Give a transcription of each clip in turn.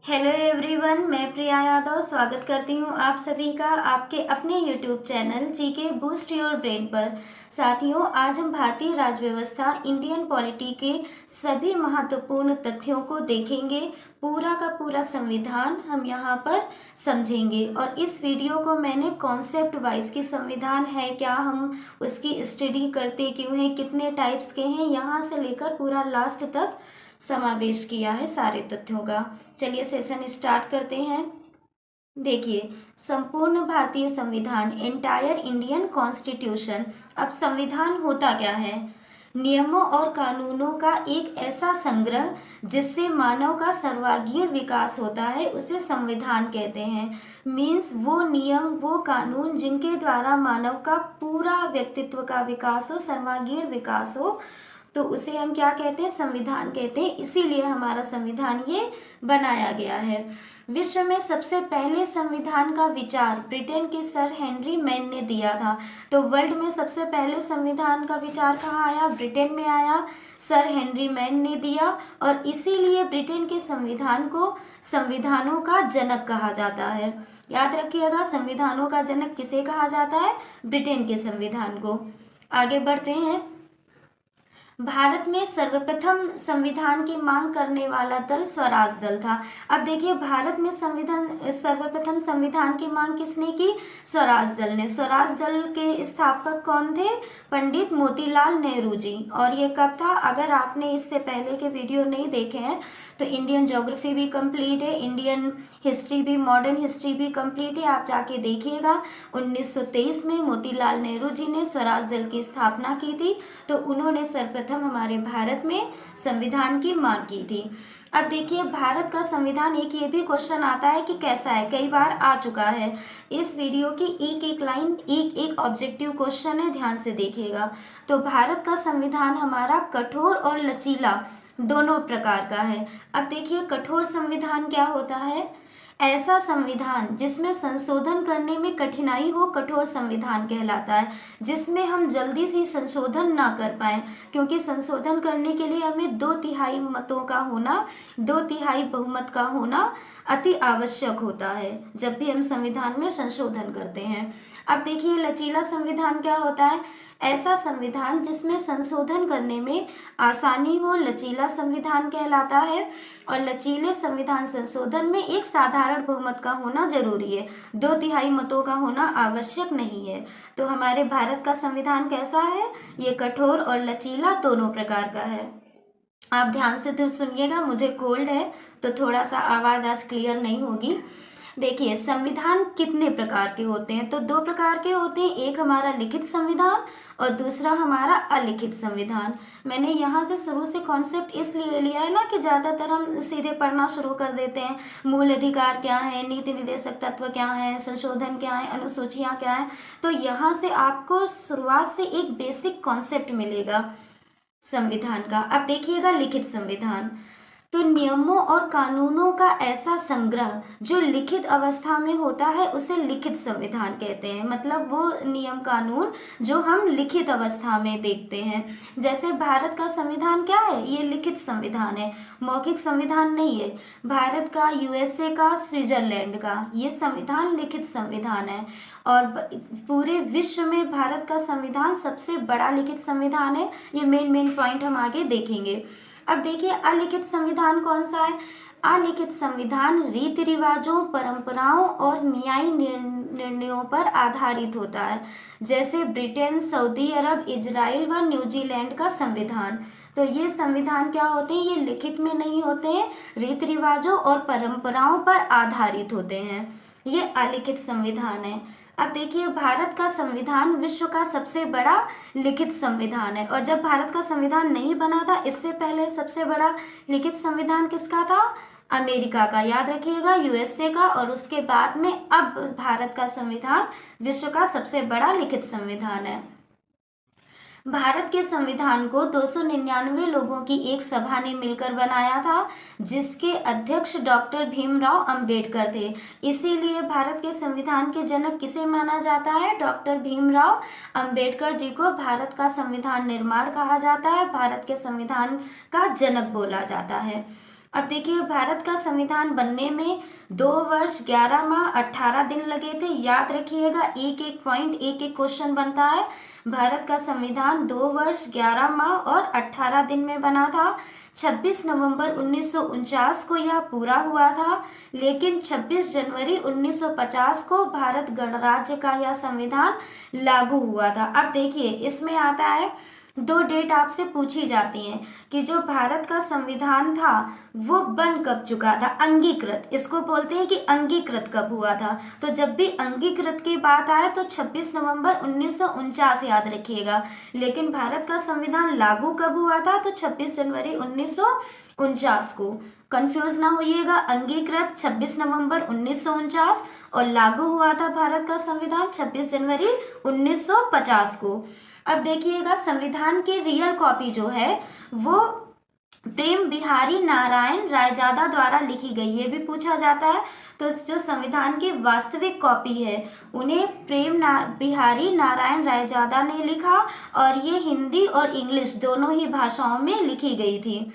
Hello everyone, मैं प्रिया यादव स्वागत करती हूँ आप सभी का आपके अपने YouTube channel GK boost your brain पर। साथियों, आज हम भारतीय राज्य व्यवस्था इंडियन पॉलिटी के सभी महत्वपूर्ण तथ्यों को देखेंगे। पूरा का पूरा संविधान हम यहाँ पर समझेंगे और इस वीडियो को मैंने कॉन्सेप्ट वाइज कि संविधान है क्या, हम उसकी स्टडी करते क्यों हैं, कितने टाइप्स के हैं, यहाँ से लेकर पूरा लास्ट तक समावेश किया है सारे तथ्यों का। चलिए सेशन स्टार्ट करते हैं। देखिए, संपूर्ण भारतीय संविधान, एंटायर इंडियन कॉन्स्टिट्यूशन। अब संविधान होता क्या है? नियमों और कानूनों का एक ऐसा संग्रह जिससे मानव का सर्वांगीण विकास होता है, उसे संविधान कहते हैं। मीन्स वो नियम, वो कानून जिनके द्वारा मानव का पूरा व्यक्तित्व का विकास हो, सर्वांगीण विकास हो, तो उसे हम क्या कहते हैं? संविधान कहते हैं। इसीलिए हमारा संविधान ये बनाया गया है। विश्व में सबसे पहले संविधान का विचार ब्रिटेन के सर हेनरी मैन ने दिया था। तो वर्ल्ड में सबसे पहले संविधान का विचार कहाँ आया? ब्रिटेन में आया, सर हेनरी मैन ने दिया। और इसीलिए ब्रिटेन के संविधान को संविधानों का जनक कहा जाता है। याद रखिएगा, संविधानों का जनक किसे कहा जाता है? ब्रिटेन के संविधान को। आगे बढ़ते हैं। भारत में सर्वप्रथम संविधान की मांग करने वाला दल स्वराज दल था। अब देखिए, भारत में सर्वप्रथम संविधान की मांग किसने की? स्वराज दल ने। स्वराज दल के स्थापक कौन थे? पंडित मोतीलाल नेहरू जी। और ये कब था? अगर आपने इससे पहले के वीडियो नहीं देखे हैं तो इंडियन ज्योग्राफी भी कंप्लीट है, इंडियन हिस्ट्री भी, मॉडर्न हिस्ट्री भी कंप्लीट है, आप जाके देखिएगा। 1923 में मोतीलाल नेहरू जी ने स्वराज दल की स्थापना की थी। तो उन्होंने सर्वप्रथम हमारे भारत में संविधान की मांग की थी। अब देखिए, भारत का संविधान, एक ये भी क्वेश्चन आता है कि कैसा है, कई बार आ चुका है। इस वीडियो की एक एक लाइन, एक एक ऑब्जेक्टिव क्वेश्चन है, ध्यान से देखिएगा। तो भारत का संविधान हमारा कठोर और लचीला दोनों प्रकार का है। अब देखिए, कठोर संविधान क्या होता है? ऐसा संविधान जिसमें संशोधन करने में कठिनाई हो, कठोर संविधान कहलाता है। जिसमें हम जल्दी से संशोधन ना कर पाए, क्योंकि संशोधन करने के लिए हमें 2/3 मतों का होना, 2/3 बहुमत का होना अति आवश्यक होता है जब भी हम संविधान में संशोधन करते हैं। अब देखिए, लचीला संविधान क्या होता है? ऐसा संविधान जिसमें संशोधन करने में आसानी हो, लचीला संविधान कहलाता है। और लचीले संविधान संशोधन में एक साधारण बहुमत का होना जरूरी है, 2/3 मतों का होना आवश्यक नहीं है। तो हमारे भारत का संविधान कैसा है? ये कठोर और लचीला दोनों प्रकार का है। आप ध्यान से तो सुनिएगा, मुझे कोल्ड है तो थोड़ा सा आवाज़ आज क्लियर नहीं होगी। देखिए, संविधान कितने प्रकार के होते हैं? तो 2 प्रकार के होते हैं, एक हमारा लिखित संविधान और दूसरा हमारा अलिखित संविधान। मैंने यहाँ से शुरू से कॉन्सेप्ट इसलिए लिया है ना कि ज़्यादातर हम सीधे पढ़ना शुरू कर देते हैं। मूल अधिकार क्या है, नीति निर्देशक तत्व क्या है, संशोधन क्या है, अनुसूचियाँ क्या है। तो यहाँ से आपको शुरुआत से एक बेसिक कॉन्सेप्ट मिलेगा संविधान का। अब देखिएगा, लिखित संविधान तो नियमों और कानूनों का ऐसा संग्रह जो लिखित अवस्था में होता है, उसे लिखित संविधान कहते हैं। मतलब वो नियम कानून जो हम लिखित अवस्था में देखते हैं। जैसे भारत का संविधान क्या है? ये लिखित संविधान है, मौखिक संविधान नहीं है। भारत का, यूएसए का, स्विट्जरलैंड का, ये संविधान लिखित संविधान है। और पूरे विश्व में भारत का संविधान सबसे बड़ा लिखित संविधान है। ये मेन पॉइंट हम आगे देखेंगे। अब देखिए, अलिखित संविधान कौन सा है? अलिखित संविधान रीति रिवाजों, परंपराओं और न्यायिक निर्णयों पर आधारित होता है। जैसे ब्रिटेन, सऊदी अरब, इजराइल व न्यूजीलैंड का संविधान। तो ये संविधान क्या होते हैं? ये लिखित में नहीं होते हैं, रीति रिवाजों और परंपराओं पर आधारित होते हैं। ये अलिखित संविधान है। अब देखिए, भारत का संविधान विश्व का सबसे बड़ा लिखित संविधान है। और जब भारत का संविधान नहीं बना था, इससे पहले सबसे बड़ा लिखित संविधान किसका था? अमेरिका का, याद रखिएगा, यूएसए का। और उसके बाद में अब भारत का संविधान विश्व का सबसे बड़ा लिखित संविधान है। भारत के संविधान को 299 लोगों की एक सभा ने मिलकर बनाया था, जिसके अध्यक्ष डॉक्टर भीमराव अंबेडकर थे। इसीलिए भारत के संविधान के जनक किसे माना जाता है? डॉक्टर भीमराव अंबेडकर जी को भारत का संविधान निर्माण कहा जाता है, भारत के संविधान का जनक बोला जाता है। अब देखिए, भारत का संविधान बनने में 2 वर्ष 11 माह 18 दिन लगे थे। याद रखिएगा, एक एक पॉइंट, एक एक क्वेश्चन बनता है। भारत का संविधान 2 वर्ष 11 माह और 18 दिन में बना था। 26 नवंबर 1949 को यह पूरा हुआ था, लेकिन 26 जनवरी 1950 को भारत गणराज्य का यह संविधान लागू हुआ था। अब देखिए, इसमें आता है 2 डेट आपसे पूछी जाती हैं कि जो भारत का संविधान था वो बन कब चुका था, अंगीकृत, इसको बोलते हैं कि अंगीकृत कब हुआ था। तो जब भी अंगीकृत की बात आए तो 26 नवंबर 1949 याद रखिएगा, लेकिन भारत का संविधान लागू कब हुआ था तो 26 जनवरी 1949 को। कंफ्यूज ना होइएगा, अंगीकृत 26 नवंबर 1949 और लागू हुआ था भारत का संविधान 26 जनवरी 1950 को। अब देखिएगा, संविधान की रियल कॉपी जो है वो प्रेम बिहारी नारायण रायजादा द्वारा लिखी गई, ये भी पूछा जाता है। तो जो संविधान की वास्तविक कॉपी है उन्हें बिहारी नारायण रायजादा ने लिखा, और ये हिंदी और इंग्लिश दोनों ही भाषाओं में लिखी गई थी।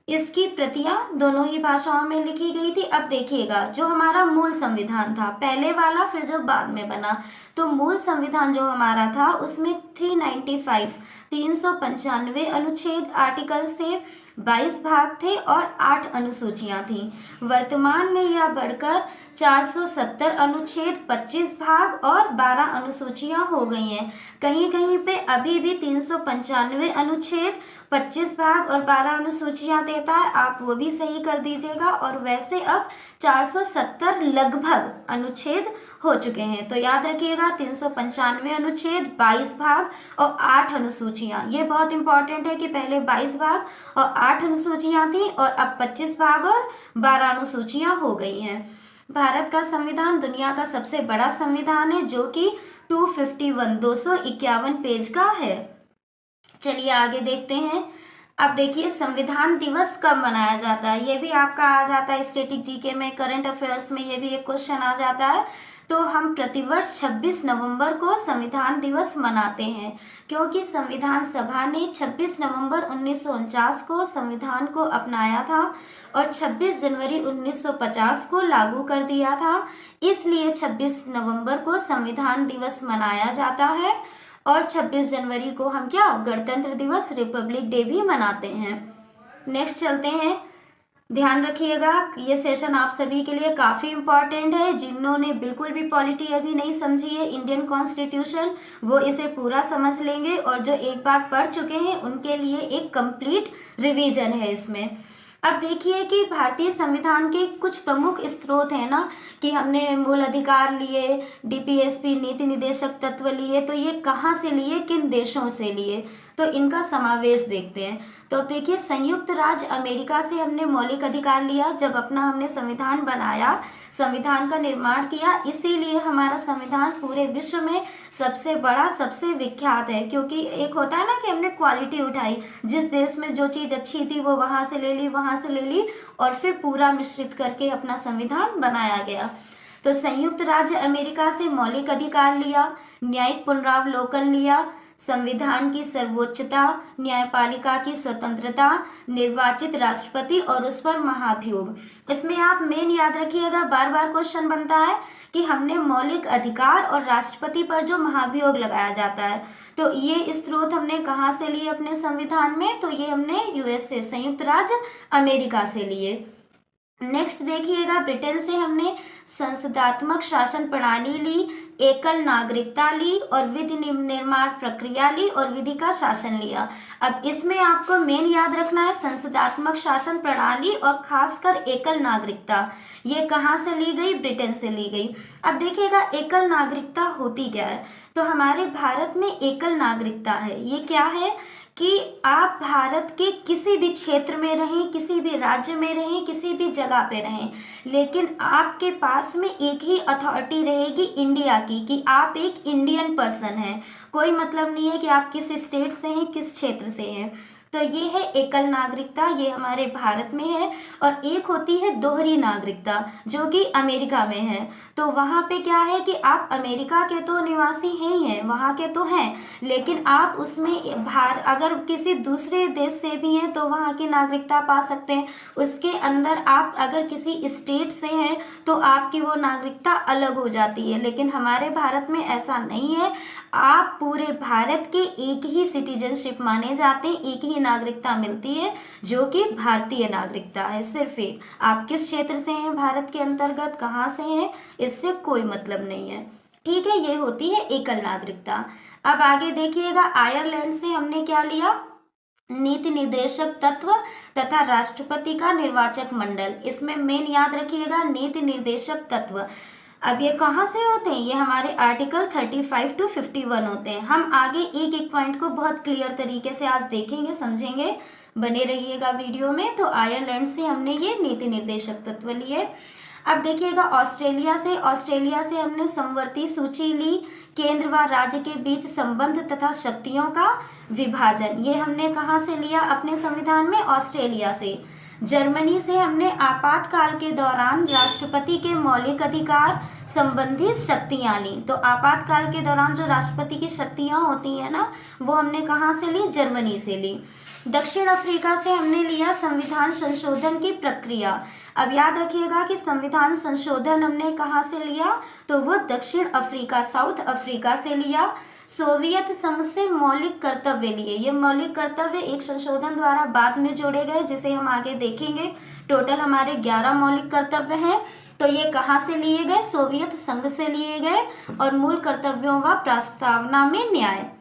इसकी प्रतियां दोनों ही भाषाओं में लिखी गई थी। अब देखिएगा, जो हमारा मूल संविधान था, पहले वाला फिर जो बाद में बना, तो मूल संविधान जो हमारा था उसमें 395 अनुच्छेद आर्टिकल्स थे, 22 भाग थे और 8 अनुसूचियां थी। वर्तमान में यह बढ़कर 470 अनुच्छेद, 25 भाग और 12 अनुसूचियां हो गई हैं। कहीं कहीं पे अभी भी 395 अनुच्छेद, 25 भाग और 12 अनुसूचियां देता है, आप वो भी सही कर दीजिएगा। और वैसे अब 470 लगभग अनुच्छेद हो चुके हैं। तो याद रखिएगा, 395 अनुच्छेद, 22 भाग और 8 अनुसूचियां। ये बहुत इंपॉर्टेंट है कि पहले 22 भाग और 8 अनुसूचियां थी और अब 25 भाग और 12 अनुसूचियां हो गई हैं। भारत का संविधान दुनिया का सबसे बड़ा संविधान है, जो कि 251 पेज का है। चलिए आगे देखते हैं। अब देखिए, संविधान दिवस कब मनाया जाता है, ये भी आपका आ जाता है स्टैटिक जीके में, करंट अफेयर्स में ये भी एक क्वेश्चन आ जाता है। तो हम प्रतिवर्ष 26 नवंबर को संविधान दिवस मनाते हैं, क्योंकि संविधान सभा ने 26 नवंबर 1949 को संविधान को अपनाया था और 26 जनवरी 1950 को लागू कर दिया था। इसलिए 26 नवंबर को संविधान दिवस मनाया जाता है और 26 जनवरी को हम क्या, गणतंत्र दिवस, रिपब्लिक डे भी मनाते हैं। नेक्स्ट चलते हैं। ध्यान रखिएगा, ये सेशन आप सभी के लिए काफ़ी इम्पॉर्टेंट है। जिन्होंने बिल्कुल भी पॉलिटी अभी नहीं समझी है, इंडियन कॉन्स्टिट्यूशन, वो इसे पूरा समझ लेंगे, और जो एक बार पढ़ चुके हैं उनके लिए एक कंप्लीट रिवीजन है इसमें। अब देखिए कि भारतीय संविधान के कुछ प्रमुख स्रोत हैं ना, कि हमने मूल अधिकार लिए, डीपीएसपी नीति निदेशक तत्व लिए, तो ये कहाँ से लिए, किन देशों से लिए, तो इनका समावेश देखते हैं। तो अब देखिए, संयुक्त राज्य अमेरिका से हमने मौलिक अधिकार लिया जब अपना हमने संविधान बनाया, संविधान का निर्माण किया। इसीलिए हमारा संविधान पूरे विश्व में सबसे बड़ा, सबसे विख्यात है, क्योंकि एक होता है ना कि हमने क्वालिटी उठाई, जिस देश में जो चीज़ अच्छी थी वो वहाँ से ले ली, वहाँ से ले ली, और फिर पूरा मिश्रित करके अपना संविधान बनाया गया। तो संयुक्त राज्य अमेरिका से मौलिक अधिकार लिया, न्यायिक पुनरावलोकन लिया, संविधान की सर्वोच्चता, न्यायपालिका की स्वतंत्रता, निर्वाचित राष्ट्रपति और उस पर महाभियोग। इसमें आप मेन याद रखिएगा, बार बार क्वेश्चन बनता है कि हमने मौलिक अधिकार और राष्ट्रपति पर जो महाभियोग लगाया जाता है, तो ये स्रोत हमने कहाँ से लिए अपने संविधान में, तो ये हमने यूएसए, संयुक्त राज्य अमेरिका से लिए। नेक्स्ट देखिएगा, ब्रिटेन से हमने संसदात्मक शासन प्रणाली ली, एकल नागरिकता ली और विधि निर्माण प्रक्रिया ली और विधि का शासन लिया। अब इसमें आपको मेन याद रखना है संसदात्मक शासन प्रणाली और खासकर एकल नागरिकता। ये कहाँ से ली गई, ब्रिटेन से ली गई। अब देखिएगा, एकल नागरिकता होती क्या है, तो हमारे भारत में एकल नागरिकता है। ये क्या है कि आप भारत के किसी भी क्षेत्र में रहें, किसी भी राज्य में रहें, किसी भी जगह पे रहें, लेकिन आपके पास में एक ही अथॉरिटी रहेगी इंडिया की, कि आप एक इंडियन पर्सन हैं। कोई मतलब नहीं है कि आप किस स्टेट से हैं, किस क्षेत्र से हैं। तो ये है एकल नागरिकता, ये हमारे भारत में है। और एक होती है दोहरी नागरिकता, जो कि अमेरिका में है। तो वहाँ पे क्या है कि आप अमेरिका के तो निवासी हैं ही हैं, वहाँ के तो हैं, लेकिन आप उसमें अगर किसी दूसरे देश से भी हैं तो वहाँ की नागरिकता पा सकते हैं। उसके अंदर आप अगर किसी स्टेट से हैं तो आपकी वो नागरिकता अलग हो जाती है। लेकिन हमारे भारत में ऐसा नहीं है, आप पूरे भारत के एक ही सिटीजनशिप माने जाते हैं, एक ही नागरिकता मिलती है जो कि भारतीय नागरिकता है। सिर्फ एक, आप किस क्षेत्र से हैं भारत के अंतर्गत, कहाँ से हैं, इससे कोई मतलब नहीं है। ठीक है, ये होती है एकल नागरिकता। अब आगे देखिएगा, आयरलैंड से हमने क्या लिया, नीति निर्देशक तत्व तथा राष्ट्रपति का निर्वाचक मंडल। इसमें मेन याद रखिएगा नीति निर्देशक तत्व। अब ये कहाँ से होते हैं, ये हमारे आर्टिकल 35 to 51 होते हैं। हम आगे एक एक पॉइंट को बहुत क्लियर तरीके से आज देखेंगे, समझेंगे, बने रहिएगा वीडियो में। तो आयरलैंड से हमने ये नीति निर्देशक तत्व लिए। अब देखिएगा, ऑस्ट्रेलिया से हमने समवर्ती सूची ली, केंद्र व राज्य के बीच संबंध तथा शक्तियों का विभाजन। ये हमने कहाँ से लिया अपने संविधान में, ऑस्ट्रेलिया से। जर्मनी से हमने आपातकाल के दौरान राष्ट्रपति के मौलिक अधिकार संबंधी शक्तियां ली। तो आपातकाल के दौरान जो राष्ट्रपति की शक्तियां होती हैं ना, वो हमने कहाँ से ली, जर्मनी से ली। दक्षिण अफ्रीका से हमने लिया संविधान संशोधन की प्रक्रिया। अब याद रखिएगा कि संविधान संशोधन हमने कहाँ से लिया, तो वो दक्षिण अफ्रीका, साउथ अफ्रीका से लिया। सोवियत संघ से मौलिक कर्तव्य लिए। ये मौलिक कर्तव्य एक संशोधन द्वारा बाद में जोड़े गए, जिसे हम आगे देखेंगे। टोटल हमारे 11 मौलिक कर्तव्य हैं। तो ये कहाँ से लिए गए, सोवियत संघ से लिए गए। और मूल कर्तव्यों व प्रस्तावना में न्याय।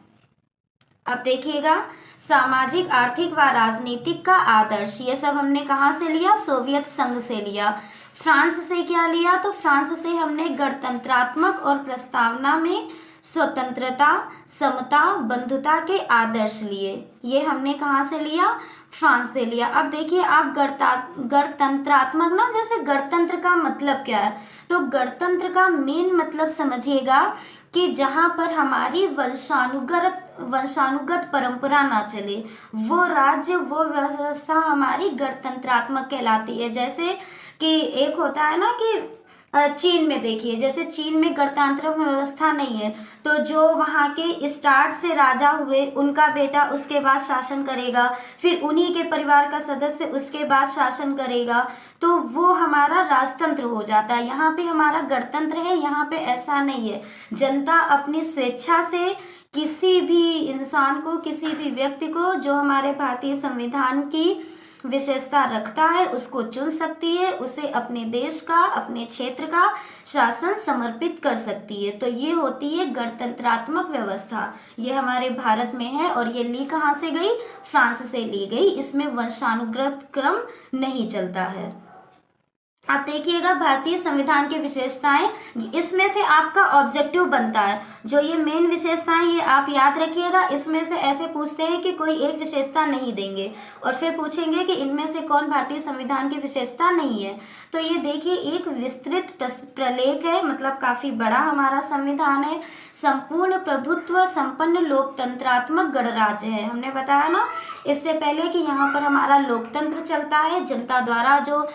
अब देखिएगा, सामाजिक, आर्थिक व राजनीतिक का आदर्श, ये सब हमने कहाँ से लिया, सोवियत संघ से लिया। फ्रांस से क्या लिया, तो फ्रांस से हमने गणतंत्रात्मक और प्रस्तावना में स्वतंत्रता, समता, बंधुता के आदर्श लिए। ये हमने कहाँ से लिया, फ्रांस से लिया। अब देखिए आप, गणतंत्रात्मक ना, जैसे गणतंत्र का मतलब क्या है, तो गणतंत्र का मेन मतलब समझिएगा कि जहाँ पर हमारी वंशानुगत परंपरा ना चले, वो राज्य, वो व्यवस्था हमारी गणतंत्रात्मक कहलाती है। जैसे कि एक होता है ना कि चीन में देखिए, जैसे चीन में गणतांत्रिक व्यवस्था नहीं है, तो जो वहाँ के स्टार्ट से राजा हुए, उनका बेटा उसके बाद शासन करेगा, फिर उन्हीं के परिवार का सदस्य उसके बाद शासन करेगा, तो वो हमारा राजतंत्र हो जाता है। यहाँ पे हमारा गणतंत्र है, यहाँ पे ऐसा नहीं है। जनता अपनी स्वेच्छा से किसी भी इंसान को, किसी भी व्यक्ति को जो हमारे भारतीय संविधान की विशेषता रखता है उसको चुन सकती है, उसे अपने देश का, अपने क्षेत्र का शासन समर्पित कर सकती है। तो ये होती है गणतंत्रात्मक व्यवस्था, ये हमारे भारत में है। और ये ली कहाँ से गई, फ्रांस से ली गई। इसमें वंशानुगत क्रम नहीं चलता है। आप देखिएगा, भारतीय संविधान की विशेषताएं, इसमें से आपका ऑब्जेक्टिव बनता है। जो ये मेन विशेषताएं, ये आप याद रखिएगा। इसमें से ऐसे पूछते हैं कि कोई एक विशेषता नहीं देंगे और फिर पूछेंगे कि इनमें से कौन भारतीय संविधान की विशेषता नहीं है। तो ये देखिए, एक विस्तृत प्रलेख है, मतलब काफी बड़ा हमारा संविधान है। संपूर्ण प्रभुत्व संपन्न लोकतंत्रात्मक गणराज्य है। हमने बताया ना इससे पहले कि यहाँ पर हमारा लोकतंत्र चलता है, जनता द्वारा जो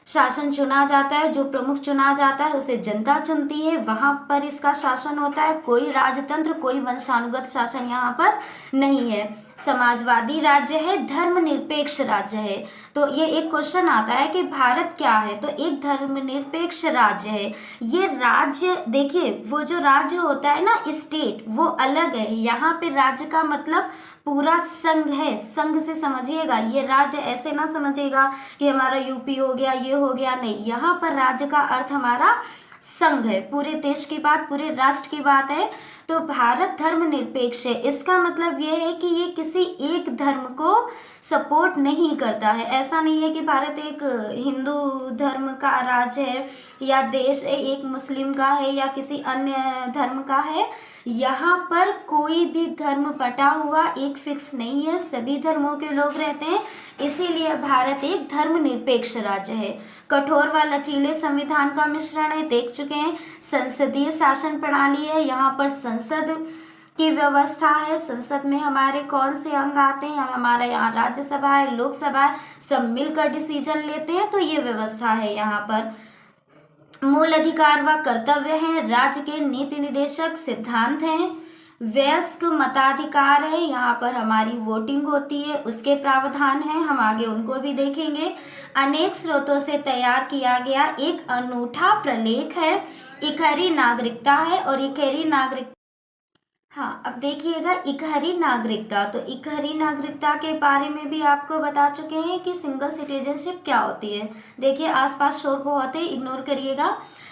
शासन चुना जाता है, जो प्रमुख चुना जाता है उसे जनता चुनती है, वहां पर इसका शासन होता है। कोई राजतंत्र, कोई वंशानुगत शासन यहाँ पर नहीं है। समाजवादी राज्य है, धर्मनिरपेक्ष राज्य है। तो ये एक क्वेश्चन आता है कि भारत क्या है, तो एक धर्मनिरपेक्ष राज्य है। ये राज्य देखिए, वो जो राज्य होता है ना, स्टेट, वो अलग है। यहाँ पे राज्य का मतलब पूरा संघ है, संघ से समझिएगा। ये राज्य ऐसे ना समझिएगा कि हमारा यूपी हो गया, ये हो गया, नहीं। यहाँ पर राज्य का अर्थ हमारा संघ है, पूरे देश की बात, पूरे राष्ट्र की बात है। तो भारत धर्मनिरपेक्ष है, इसका मतलब ये है कि ये किसी एक धर्म को सपोर्ट नहीं करता है। ऐसा नहीं है कि भारत एक हिंदू धर्म का राज्य है या देश एक मुस्लिम का है या किसी अन्य धर्म का है। यहाँ पर कोई भी धर्म बटा हुआ एक फिक्स नहीं है, सभी धर्मों के लोग रहते हैं, इसीलिए भारत एक धर्मनिरपेक्ष राज्य है। कठोर व लचीले संविधान का मिश्रण है, देख चुके हैं। संसदीय शासन प्रणाली है, यहाँ पर संसद की व्यवस्था है, संसद में हमारे कौन से अंग आते हैं, हमारा यहाँ राज्यसभा है, लोकसभा है, सब मिलकर डिसीजन लेते हैं, तो ये व्यवस्था है यहाँ पर। मूल अधिकार व कर्तव्य हैं, राज्य के नीति निदेशक सिद्धांत हैं, वयस्क मताधिकार है, यहाँ पर हमारी वोटिंग होती है, उसके प्रावधान हैं, हम आगे उनको भी देखेंगे। अनेक स्रोतों से तैयार किया गया एक अनूठा प्रलेख है, इकहरी नागरिकता है, और इकहरी नागरिक हाँ, अब देखिएगा इकहरी नागरिकता, तो इकहरी नागरिकता के बारे में भी आपको बता चुके हैं कि सिंगल सिटीजनशिप क्या होती है। देखिए आसपास शोर बहुत है, इग्नोर करिएगा।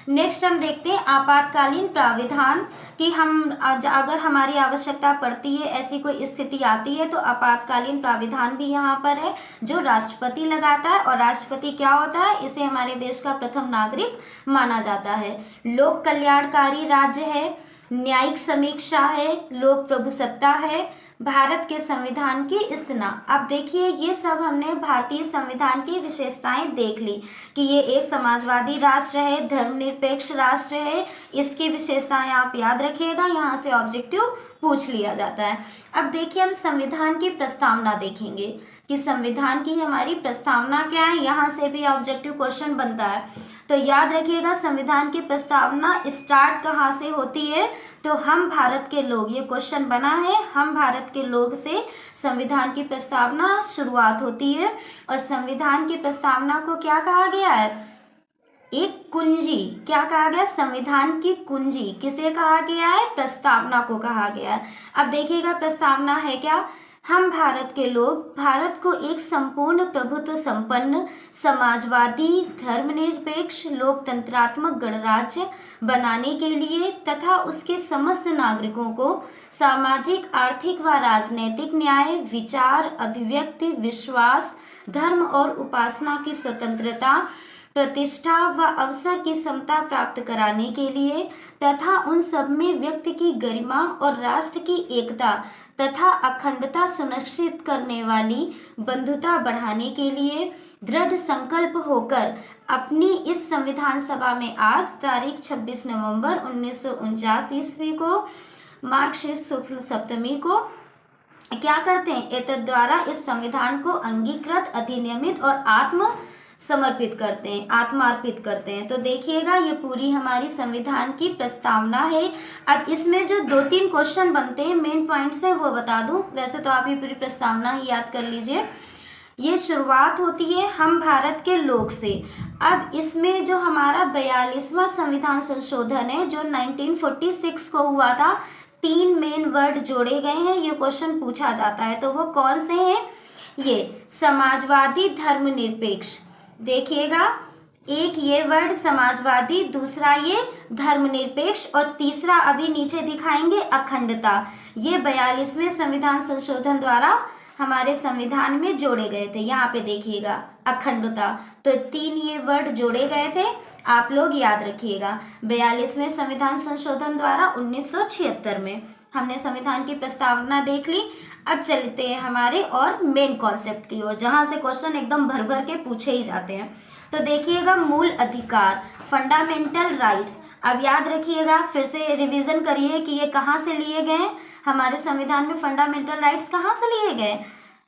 नेक्स्ट हम देखते हैं आपातकालीन प्राविधान, कि हम अगर हमारी आवश्यकता पड़ती है, ऐसी कोई स्थिति आती है, तो आपातकालीन प्राविधान भी यहाँ पर है जो राष्ट्रपति लगाता है। और राष्ट्रपति क्या होता है, इसे हमारे देश का प्रथम नागरिक माना जाता है। लोक कल्याणकारी राज्य है, न्यायिक समीक्षा है, लोक प्रभुसत्ता है, भारत के संविधान की स्तना। अब देखिए ये सब हमने भारतीय संविधान की विशेषताएं देख ली कि ये एक समाजवादी राष्ट्र है, धर्मनिरपेक्ष राष्ट्र है, इसकी विशेषताएं आप याद रखिएगा, यहाँ से ऑब्जेक्टिव पूछ लिया जाता है। अब देखिए हम संविधान की प्रस्तावना देखेंगे कि संविधान की हमारी प्रस्तावना क्या है, यहाँ से भी ऑब्जेक्टिव क्वेश्चन बनता है। तो याद रखिएगा संविधान की प्रस्तावना स्टार्ट कहाँ से होती है, तो हम भारत के लोग, ये क्वेश्चन बना है, हम भारत के लोग से संविधान की प्रस्तावना शुरुआत होती है। और संविधान की प्रस्तावना को क्या कहा गया है, एक कुंजी, क्या कहा गया, संविधान की कुंजी किसे कहा गया है, प्रस्तावना को कहा गया है। अब देखिएगा प्रस्तावना है क्या, हम भारत के लोग भारत को एक संपूर्ण प्रभुत्व संपन्न समाजवादी धर्मनिरपेक्ष लोकतंत्रात्मक गणराज्य बनाने के लिए तथा उसके समस्त नागरिकों को सामाजिक आर्थिक व राजनैतिक न्याय, विचार, अभिव्यक्ति, विश्वास, धर्म और उपासना की स्वतंत्रता, प्रतिष्ठा व अवसर की समता प्राप्त कराने के लिए तथा उन सब में व्यक्ति की गरिमा और राष्ट्र की एकता तथा अखंडता सुनिश्चित करने वाली बंधुता बढ़ाने के लिए दृढ़ संकल्प होकर अपनी इस संविधान सभा में आज तारीख 26 नवंबर 1949 ईस्वी को मार्क्सिस्ट शुक्ल सप्तमी को क्या करते हैं, एतद द्वारा इस संविधान को अंगीकृत, अधिनियमित और समर्पित करते हैं, आत्मार्पित करते हैं। तो देखिएगा ये पूरी हमारी संविधान की प्रस्तावना है। अब इसमें जो 2-3 क्वेश्चन बनते हैं, मेन पॉइंट्स हैं वो बता दूं, वैसे तो आप ये पूरी प्रस्तावना ही याद कर लीजिए। ये शुरुआत होती है हम भारत के लोग से। अब इसमें जो हमारा 42वां संविधान संशोधन है जो 1946 को हुआ था, 3 मेन वर्ड जोड़े गए हैं, ये क्वेश्चन पूछा जाता है। तो वो कौन से हैं, ये समाजवादी धर्मनिरपेक्ष, देखिएगा एक ये वर्ड समाजवादी, दूसरा ये धर्मनिरपेक्ष और तीसरा अभी नीचे दिखाएंगे अखंडता। ये 42वें संविधान संशोधन द्वारा हमारे संविधान में जोड़े गए थे। यहाँ पे देखिएगा अखंडता, तो 3 ये वर्ड जोड़े गए थे, आप लोग याद रखिएगा। 42वें संविधान संशोधन द्वारा 1976 में हमने संविधान की प्रस्तावना देख ली। अब चलते हैं हमारे और मेन कॉन्सेप्ट की ओर, जहाँ से क्वेश्चन एकदम भर भर के पूछे ही जाते हैं। तो देखिएगा मूल अधिकार, फंडामेंटल राइट्स। अब याद रखिएगा, फिर से रिवीजन करिए कि ये कहाँ से लिए गए, हमारे संविधान में फंडामेंटल राइट्स कहाँ से लिए गए,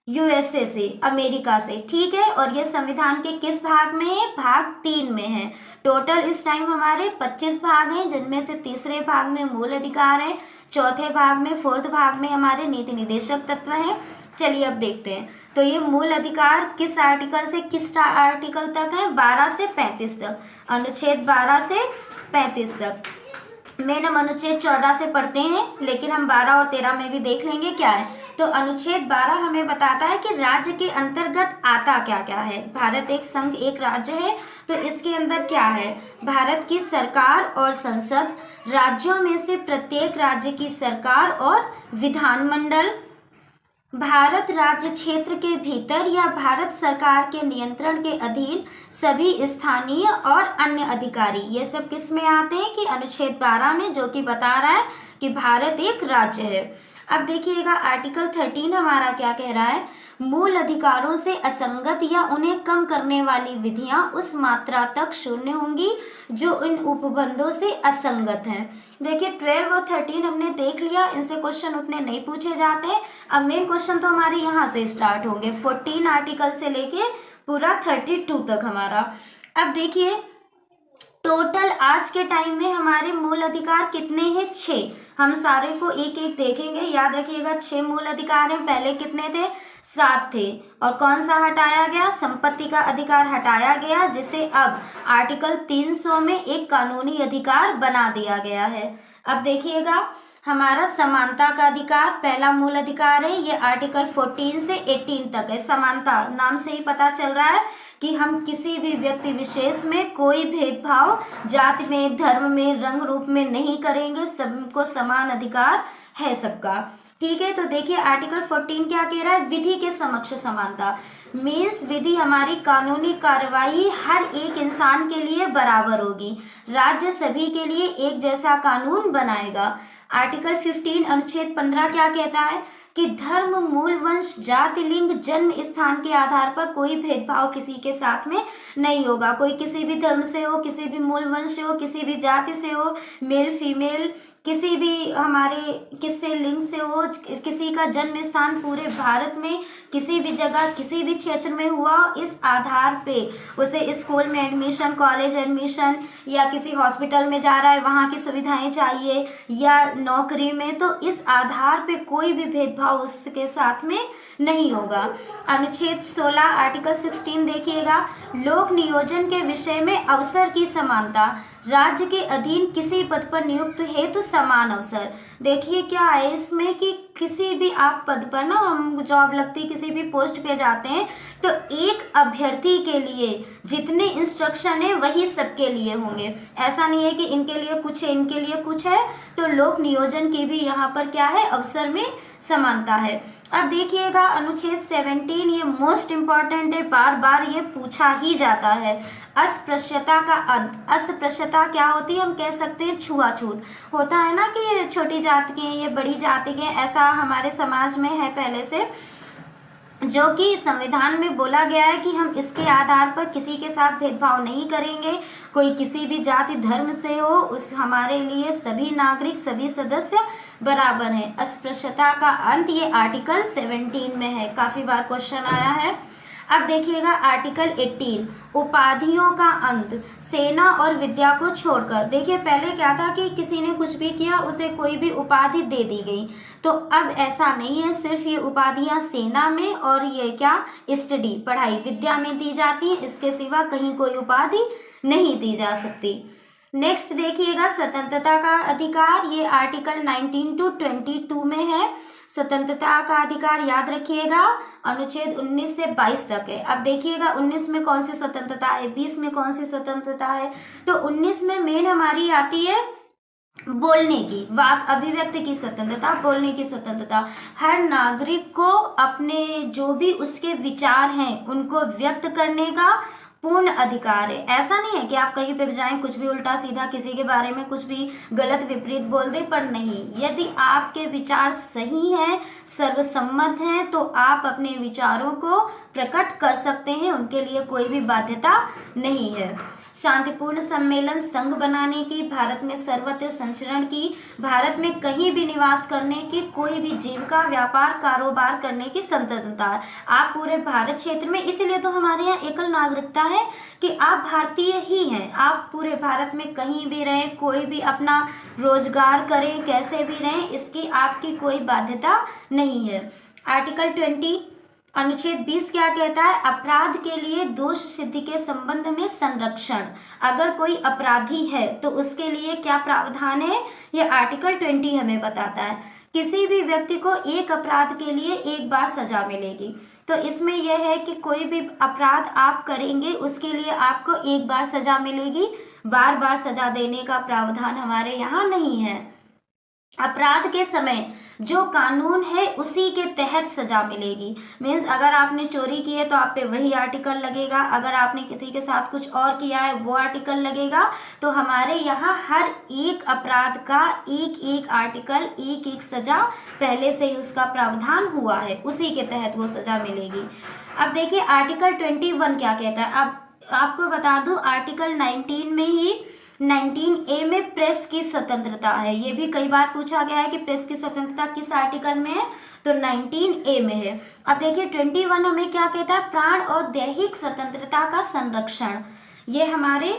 यूएसए से, अमेरिका से, ठीक है। और ये संविधान के किस भाग में है, भाग 3 में है। टोटल इस टाइम हमारे 25 भाग हैं, जिनमें से तीसरे भाग में मूल अधिकार है, चौथे भाग में, 4th भाग में हमारे नीति निदेशक तत्व हैं। चलिए अब देखते हैं। तो ये मूल अधिकार किस आर्टिकल से किस आर्टिकल तक है, 12 से 35 तक, अनुच्छेद 12 से 35 तक। मेन हम अनुच्छेद 14 से पढ़ते हैं, लेकिन हम 12 और 13 में भी देख लेंगे क्या है। तो अनुच्छेद 12 हमें बताता है कि राज्य के अंतर्गत आता क्या क्या है। भारत एक संघ, एक राज्य है, तो इसके अंदर क्या है, भारत की सरकार और संसद, राज्यों में से प्रत्येक राज्य की सरकार और विधानमंडल, भारत राज्य क्षेत्र के भीतर या भारत सरकार के नियंत्रण के अधीन सभी स्थानीय और अन्य अधिकारी, ये सब किस में आते हैं कि अनुच्छेद 12 में, जो कि बता रहा है कि भारत एक राज्य है। अब देखिएगा आर्टिकल 13 हमारा क्या कह रहा है, मूल अधिकारों से असंगत या उन्हें कम करने वाली विधियां उस मात्रा तक शून्य होंगी जो इन उपबंधों से असंगत हैं। देखिए 12 और 13 हमने देख लिया, इनसे क्वेश्चन उतने नहीं पूछे जाते हैं। अब मेन क्वेश्चन तो हमारे यहाँ से स्टार्ट होंगे, 14 आर्टिकल से लेके पूरा 32 तक हमारा। अब देखिए टोटल आज के टाइम में हमारे मूल अधिकार कितने हैं, 6। हम सारे को एक एक देखेंगे, याद रखिएगा 6 मूल अधिकार हैं। पहले कितने थे, 7 थे। और कौन सा हटाया गया, संपत्ति का अधिकार हटाया गया, जिसे अब आर्टिकल 300 में एक कानूनी अधिकार बना दिया गया है। अब देखिएगा हमारा समानता का अधिकार पहला मूल अधिकार है, ये आर्टिकल 14 से 18 तक है। समानता नाम से ही पता चल रहा है कि हम किसी भी व्यक्ति विशेष में कोई भेदभाव जाति में, धर्म में, रंग रूप में नहीं करेंगे, सबको समान अधिकार है सबका। ठीक है, तो देखिए आर्टिकल 14 क्या कह रहा है, विधि के समक्ष समानता। मीन्स विधि हमारी कानूनी कार्यवाही हर एक इंसान के लिए बराबर होगी, राज्य सभी के लिए एक जैसा कानून बनाएगा। आर्टिकल 15 अनुच्छेद 15 क्या कहता है कि धर्म, मूल, वंश, जाति, लिंग, जन्म स्थान के आधार पर कोई भेदभाव किसी के साथ में नहीं होगा। कोई किसी भी धर्म से हो, किसी भी मूल वंश से हो, किसी भी जाति से हो, मेल फीमेल, किसी भी हमारे किससे लिंग से हो, किसी का जन्म स्थान पूरे भारत में किसी भी जगह किसी भी क्षेत्र में हुआ, इस आधार पे उसे स्कूल में एडमिशन, कॉलेज एडमिशन या किसी हॉस्पिटल में जा रहा है वहाँ की सुविधाएं चाहिए या नौकरी में, तो इस आधार पे कोई भी भेदभाव उसके साथ में नहीं होगा। अनुच्छेद 16 आर्टिकल 16 देखिएगा, लोक नियोजन के विषय में अवसर की समानता, राज्य के अधीन किसी पद पर नियुक्त हेतु समान अवसर। देखिए क्या है इसमें कि किसी भी आप पद पर ना, हम जॉब लगती किसी भी पोस्ट पे जाते हैं तो एक अभ्यर्थी के लिए जितने इंस्ट्रक्शन है वही सबके लिए होंगे। ऐसा नहीं है कि इनके लिए कुछ है इनके लिए कुछ है। तो लोक नियोजन की भी यहाँ पर क्या है, अवसर में समानता है। अब देखिएगा अनुच्छेद 17, ये मोस्ट इम्पॉर्टेंट है, बार बार ये पूछा ही जाता है। अस्पृश्यता का अंत। अस्पृश्यता क्या होती है, हम कह सकते हैं छुआछूत। होता है ना कि ये छोटी जाति के हैं, ये बड़ी जाति के हैं, ऐसा हमारे समाज में है पहले से, जो कि संविधान में बोला गया है कि हम इसके आधार पर किसी के साथ भेदभाव नहीं करेंगे। कोई किसी भी जाति धर्म से हो, उस हमारे लिए सभी नागरिक, सभी सदस्य बराबर हैं। अस्पृश्यता का अंत ये आर्टिकल 17 में है, काफी बार क्वेश्चन आया है। अब देखिएगा आर्टिकल 18, उपाधियों का अंत। सेना और विद्या को छोड़कर, देखिए पहले क्या था कि किसी ने कुछ भी किया उसे कोई भी उपाधि दे दी गई, तो अब ऐसा नहीं है। सिर्फ ये उपाधियां सेना में और ये क्या, स्टडी, पढ़ाई, विद्या में दी जाती है, इसके सिवा कहीं कोई उपाधि नहीं दी जा सकती। नेक्स्ट देखिएगा स्वतंत्रता का अधिकार, ये आर्टिकल 19 to 22 में है। स्वतंत्रता का अधिकार याद रखिएगा अनुच्छेद 19 से 22 तक है। अब देखिएगा 19 में कौन सी स्वतंत्रता है, 20 में कौन सी स्वतंत्रता है। तो 19 में मेन हमारी आती है बोलने की, वाक अभिव्यक्ति की स्वतंत्रता, बोलने की स्वतंत्रता। हर नागरिक को अपने जो भी उसके विचार हैं उनको व्यक्त करने का पूर्ण अधिकार है। ऐसा नहीं है कि आप कहीं पे भी जाएं कुछ भी उल्टा सीधा किसी के बारे में कुछ भी गलत विपरीत बोल दे, पर नहीं, यदि आपके विचार सही हैं, सर्वसम्मत हैं, तो आप अपने विचारों को प्रकट कर सकते हैं, उनके लिए कोई भी बाध्यता नहीं है। शांतिपूर्ण सम्मेलन, संघ बनाने की, भारत में सर्वत्र संचरण की, भारत में कहीं भी निवास करने की, कोई भी जीविका, व्यापार, कारोबार करने की स्वतंत्रता। आप पूरे भारत क्षेत्र में, इसीलिए तो हमारे यहाँ एकल नागरिकता है कि आप भारतीय ही हैं। आप पूरे भारत में कहीं भी रहें, कोई भी अपना रोजगार करें, कैसे भी रहें, इसकी आपकी कोई बाध्यता नहीं है। आर्टिकल 20 अनुच्छेद 20 क्या कहता है, अपराध के लिए दोष सिद्धि के संबंध में संरक्षण। अगर कोई अपराधी है तो उसके लिए क्या प्रावधान है, ये आर्टिकल 20 हमें बताता है। किसी भी व्यक्ति को एक अपराध के लिए एक बार सजा मिलेगी, तो इसमें यह है कि कोई भी अपराध आप करेंगे उसके लिए आपको एक बार सजा मिलेगी, बार बार सजा देने का प्रावधान हमारे यहाँ नहीं है। अपराध के समय जो कानून है उसी के तहत सजा मिलेगी। मीन्स अगर आपने चोरी की है तो आप पे वही आर्टिकल लगेगा, अगर आपने किसी के साथ कुछ और किया है वो आर्टिकल लगेगा। तो हमारे यहाँ हर एक अपराध का एक एक आर्टिकल, एक एक सजा पहले से ही उसका प्रावधान हुआ है, उसी के तहत वो सजा मिलेगी। अब देखिए आर्टिकल 21 क्या कहता है। अब आपको बता दूं आर्टिकल 19 में ही 19A में प्रेस की स्वतंत्रता है। ये भी कई बार पूछा गया है कि प्रेस की स्वतंत्रता किस आर्टिकल में है, तो 19A में है। अब देखिए 21 हमें क्या कहता है, प्राण और दैहिक स्वतंत्रता का संरक्षण। ये हमारे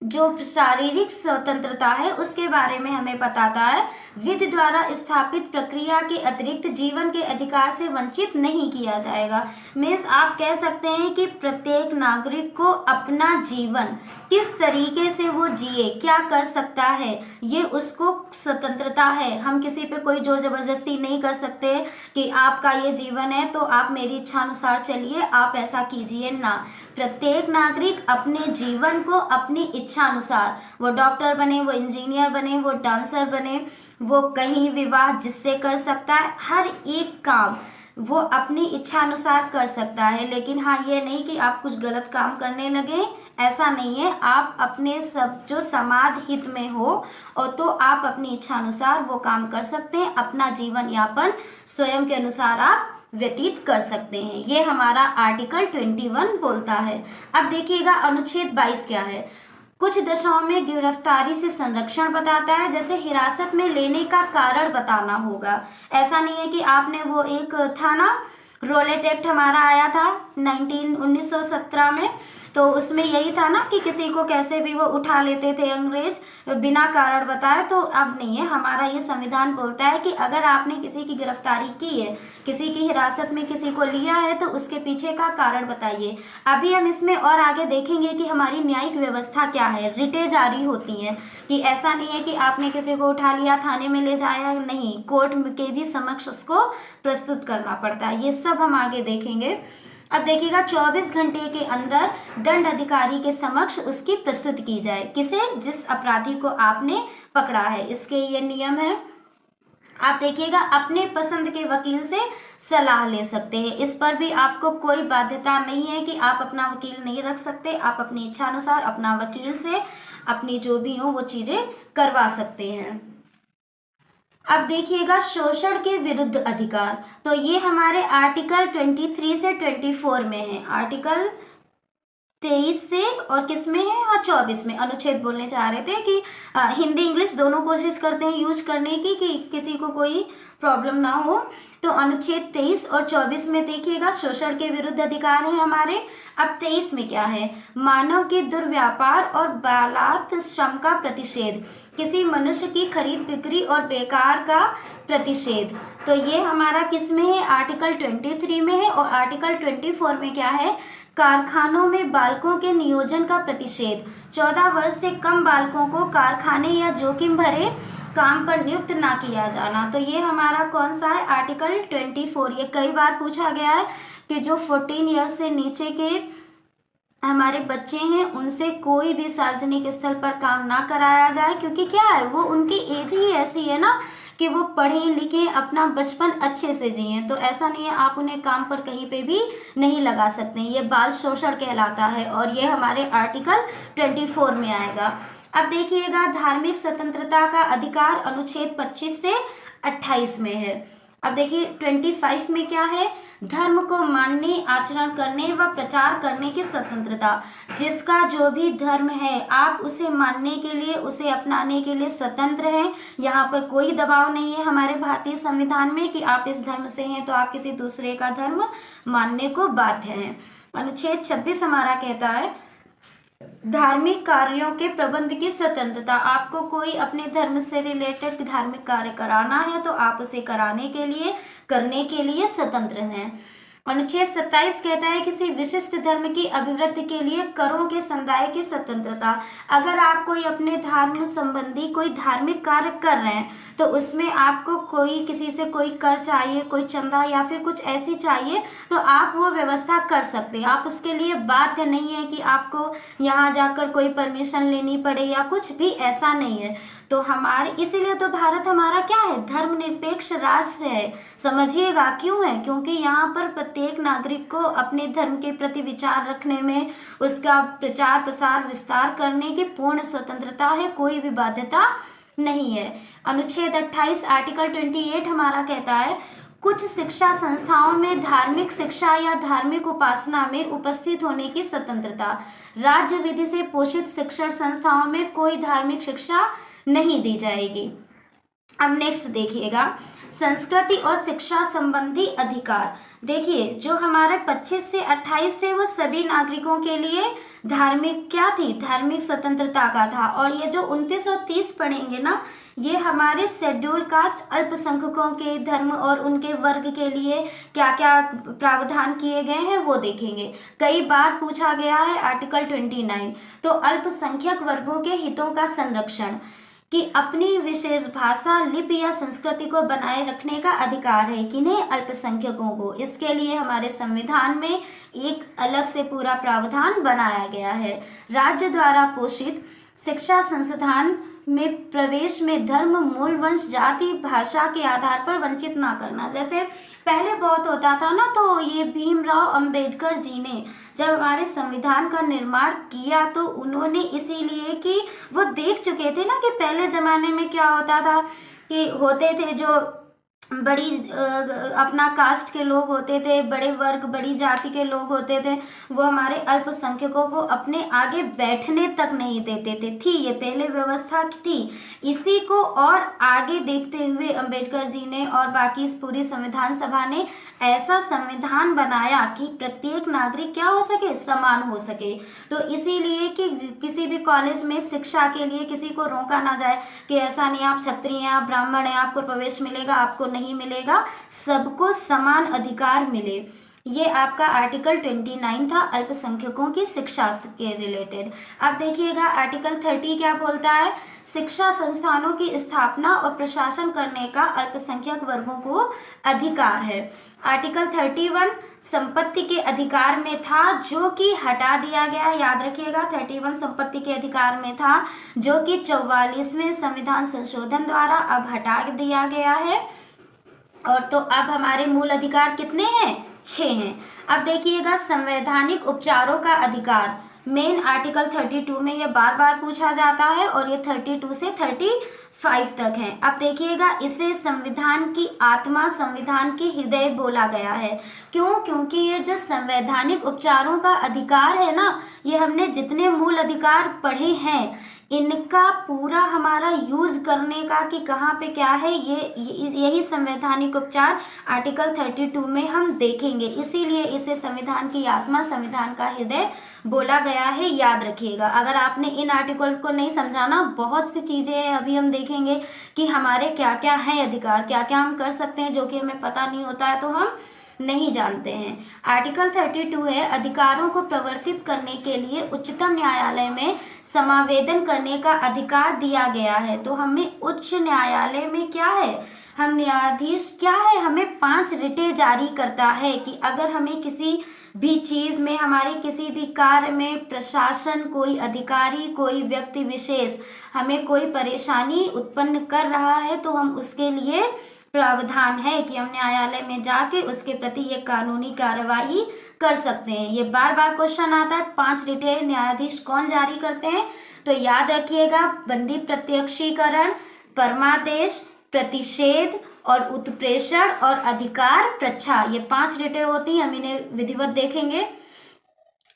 जो शारीरिक स्वतंत्रता है उसके बारे में हमें बताता है। विधि द्वारा स्थापित प्रक्रिया के अतिरिक्त जीवन के अधिकार से वंचित नहीं किया जाएगा। मीन्स आप कह सकते हैं कि प्रत्येक नागरिक को अपना जीवन किस तरीके से वो जिए, क्या कर सकता है, ये उसको स्वतंत्रता है। हम किसी पे कोई जोर जबरदस्ती नहीं कर सकते कि आपका ये जीवन है तो आप मेरी इच्छा अनुसार चलिए, आप ऐसा कीजिए ना। प्रत्येक नागरिक अपने जीवन को अपनी इच्छा अनुसार, वो डॉक्टर बने, वो इंजीनियर बने, वो डांसर बने, वो कहीं विवाह जिससे कर सकता है, हर एक काम वो अपनी इच्छा अनुसार कर सकता है। लेकिन हाँ, ये नहीं कि आप कुछ गलत काम करने लगे, ऐसा नहीं है। आप अपने सब जो समाज हित में हो और तो आप अपनी इच्छा अनुसार वो काम कर सकते हैं, अपना जीवन यापन स्वयं के अनुसार आप व्यतीत कर सकते हैं। ये हमारा आर्टिकल 21 बोलता है। अब देखिएगा अनुच्छेद 22 क्या है। कुछ दशाओं में गिरफ्तारी से संरक्षण बताता है, जैसे हिरासत में लेने का कारण बताना होगा। ऐसा नहीं है कि आपने वो एक था ना रोलेट एक्ट हमारा आया था 1917 में, तो उसमें यही था ना कि किसी को कैसे भी वो उठा लेते थे अंग्रेज बिना कारण बताए। तो अब नहीं है, हमारा ये संविधान बोलता है कि अगर आपने किसी की गिरफ्तारी की है, किसी की हिरासत में किसी को लिया है, तो उसके पीछे का कारण बताइए। अभी हम इसमें और आगे देखेंगे कि हमारी न्यायिक व्यवस्था क्या है। रिटें जारी होती हैं कि ऐसा नहीं है कि आपने किसी को उठा लिया थाने में ले जाया, नहीं, कोर्ट के भी समक्ष उसको प्रस्तुत करना पड़ता है। ये सब हम आगे देखेंगे। अब देखिएगा 24 घंटे के अंदर दंड अधिकारी के समक्ष उसकी प्रस्तुति की जाए, किसे, जिस अपराधी को आपने पकड़ा है, इसके ये नियम है। आप देखिएगा अपने पसंद के वकील से सलाह ले सकते हैं, इस पर भी आपको कोई बाध्यता नहीं है कि आप अपना वकील नहीं रख सकते। आप अपनी इच्छा अनुसार अपना वकील से अपनी जो भी हो वो चीजें करवा सकते हैं। अब देखिएगा शोषण के विरुद्ध अधिकार, तो ये हमारे आर्टिकल 23 से 24 में है। आर्टिकल 23 से और किस में है, हाँ 24 में। अनुच्छेद बोलने चाह रहे थे कि हिंदी इंग्लिश दोनों कोशिश करते हैं यूज करने की कि किसी को कोई प्रॉब्लम ना हो। तो अनुच्छेद 23 और 24 में देखिएगा शोषण के विरुद्ध अधिकार है हमारे। अब 23 में क्या है, मानव के दुर्व्यापार और बालात श्रम का प्रतिषेध, किसी मनुष्य की खरीद बिक्री और बेकार का प्रतिषेध। तो ये हमारा किस में है, आर्टिकल 23 में है। और आर्टिकल 24 में क्या है, कारखानों में बालकों के नियोजन का प्रतिषेध, 14 वर्ष से कम बालकों को कारखाने या जोखिम भरे काम पर नियुक्त ना किया जाना। तो ये हमारा कौन सा है, आर्टिकल 24। ये कई बार पूछा गया है कि जो 14 ईयर्स से नीचे के हमारे बच्चे हैं उनसे कोई भी सार्वजनिक स्थल पर काम ना कराया जाए, क्योंकि क्या है, वो उनकी एज ही ऐसी है ना कि वो पढ़ें लिखें, अपना बचपन अच्छे से जिए। तो ऐसा नहीं है आप उन्हें काम पर कहीं पे भी नहीं लगा सकते। ये बाल शोषण कहलाता है और ये हमारे आर्टिकल 24 में आएगा। अब देखिएगा धार्मिक स्वतंत्रता का अधिकार अनुच्छेद 25 से 28 में है। अब देखिए 25 में क्या है, धर्म को मानने, आचरण करने व प्रचार करने की स्वतंत्रता। जिसका जो भी धर्म है आप उसे मानने के लिए, उसे अपनाने के लिए स्वतंत्र हैं। यहाँ पर कोई दबाव नहीं है हमारे भारतीय संविधान में कि आप इस धर्म से हैं तो आप किसी दूसरे का धर्म मानने को बाध्य हैं। अनुच्छेद 26 हमारा कहता है धार्मिक कार्यों के प्रबंध की स्वतंत्रता। आपको कोई अपने धर्म से रिलेटेड धार्मिक कार्य कराना है तो आप उसे करने के लिए स्वतंत्र हैं। अनुच्छेद 27 कहता है किसी विशिष्ट धर्म की अभिवृद्धि के लिए करों के समुदाय की स्वतंत्रता। अगर आप कोई अपने धर्म संबंधी कोई धार्मिक कार्य कर रहे हैं तो उसमें आपको कोई किसी से कोई कर चाहिए, कोई चंदा या फिर कुछ ऐसी चाहिए तो आप वो व्यवस्था कर सकते हैं। आप उसके लिए बाध्य नहीं है कि आपको यहाँ जाकर कोई परमिशन लेनी पड़े या कुछ भी ऐसा नहीं है। तो हमारे इसीलिए तो भारत हमारा क्या है, धर्मनिरपेक्ष राष्ट्र है। समझिएगा क्यों है, क्योंकि यहाँ पर प्रत्येक नागरिक को अपने धर्म के प्रति विचार रखने में, उसका प्रचार प्रसार विस्तार करने की पूर्ण स्वतंत्रता है, कोई भी बाध्यता नहीं है। अनुच्छेद 28 आर्टिकल 28 हमारा कहता है कुछ शिक्षा संस्थाओं में धार्मिक शिक्षा या धार्मिक उपासना में उपस्थित होने की स्वतंत्रता। राज्य विधि से पोषित शिक्षण संस्थाओं में कोई धार्मिक शिक्षा नहीं दी जाएगी। अब नेक्स्ट देखिएगा, संस्कृति और शिक्षा संबंधी अधिकार। देखिए जो हमारे 25 से 28 थे वो सभी नागरिकों के लिए धार्मिक क्या थी, धार्मिक स्वतंत्रता का था। और ये जो 29 और 30 पढ़ेंगे ना, ये हमारे शेड्यूल कास्ट अल्पसंख्यकों के धर्म और उनके वर्ग के लिए क्या क्या प्रावधान किए गए हैं वो देखेंगे। कई बार पूछा गया है आर्टिकल 29। तो अल्पसंख्यक वर्गों के हितों का संरक्षण, कि अपनी विशेष भाषा, लिपि या संस्कृति को बनाए रखने का अधिकार है किन्हें, अल्पसंख्यकों को। इसके लिए हमारे संविधान में एक अलग से पूरा प्रावधान बनाया गया है। राज्य द्वारा पोषित शिक्षा संस्थान में प्रवेश में धर्म, मूल, वंश, जाति, भाषा के आधार पर वंचित ना करना। जैसे पहले बहुत होता था ना, तो ये भीमराव अंबेडकर जी ने जब हमारे संविधान का निर्माण किया तो उन्होंने इसीलिए कि वो देख चुके थे ना कि पहले जमाने में क्या होता था कि होते थे जो बड़ी अपना कास्ट के लोग होते थे, बड़े वर्ग बड़ी जाति के लोग होते थे, वो हमारे अल्पसंख्यकों को अपने आगे बैठने तक नहीं देते थे। थी ये पहले व्यवस्था थी। इसी को और आगे देखते हुए अंबेडकर जी ने और बाकी इस पूरी संविधान सभा ने ऐसा संविधान बनाया कि प्रत्येक नागरिक क्या हो सके, समान हो सके। तो इसीलिए कि किसी भी कॉलेज में शिक्षा के लिए किसी को रोका ना जाए कि ऐसा नहीं आप क्षत्रिय हैं, आप ब्राह्मण हैं, आपको प्रवेश मिलेगा, आपको नहीं मिलेगा, सबको समान अधिकार मिले। ये आपका आर्टिकल 29 था अल्पसंख्यकों की शिक्षा के रिलेटेड। अब देखिएगा आर्टिकल 30 क्या बोलता है, शिक्षा संस्थानों की स्थापना और प्रशासन करने का अल्पसंख्यक वर्गों को अधिकार है। आर्टिकल 31 संपत्ति के अधिकार में था जो कि हटा दिया गया, याद रखिएगा 31 संपत्ति के अधिकार में था जो कि 44वें संविधान संशोधन द्वारा अब हटा दिया गया है। और तो अब हमारे मूल अधिकार कितने हैं, 6 हैं। अब देखिएगा संवैधानिक उपचारों का अधिकार, मेन आर्टिकल 32 में ये बार बार पूछा जाता है और ये 32 से 35 तक है। अब देखिएगा इसे संविधान की आत्मा, संविधान की हृदय बोला गया है। क्यों? क्योंकि ये जो संवैधानिक उपचारों का अधिकार है ना, ये हमने जितने मूल अधिकार पढ़े हैं इनका पूरा हमारा यूज करने का कि कहाँ पे क्या है, यही संवैधानिक उपचार आर्टिकल 32 में हम देखेंगे। इसीलिए इसे संविधान की आत्मा, संविधान का हृदय बोला गया है, याद रखिएगा। अगर आपने इन आर्टिकल को नहीं समझाना, बहुत सी चीज़ें हैं अभी हम देखेंगे कि हमारे क्या क्या हैं अधिकार, क्या क्या हम कर सकते हैं जो कि हमें पता नहीं होता है तो हम नहीं जानते हैं। आर्टिकल 32 है अधिकारों को प्रवर्तित करने के लिए उच्चतम न्यायालय में समावेदन करने का अधिकार दिया गया है। तो हमें उच्च न्यायालय में क्या है, हम न्यायाधीश क्या है, हमें 5 रिटें जारी करता है कि अगर हमें किसी भी चीज़ में, हमारे किसी भी कार्य में प्रशासन, कोई अधिकारी, कोई व्यक्ति विशेष हमें कोई परेशानी उत्पन्न कर रहा है तो हम उसके लिए प्रावधान है कि हम न्यायालय में जाके उसके प्रति ये कानूनी कार्यवाही कर सकते हैं। ये बार बार क्वेश्चन आता है, 5 रिटें न्यायाधीश कौन जारी करते हैं, तो याद रखिएगा बंदी प्रत्यक्षीकरण, परमादेश, प्रतिषेध और उत्प्रेषण और अधिकार प्रच्छा, ये 5 रिटें होती हैं। हम इन्हें विधिवत देखेंगे।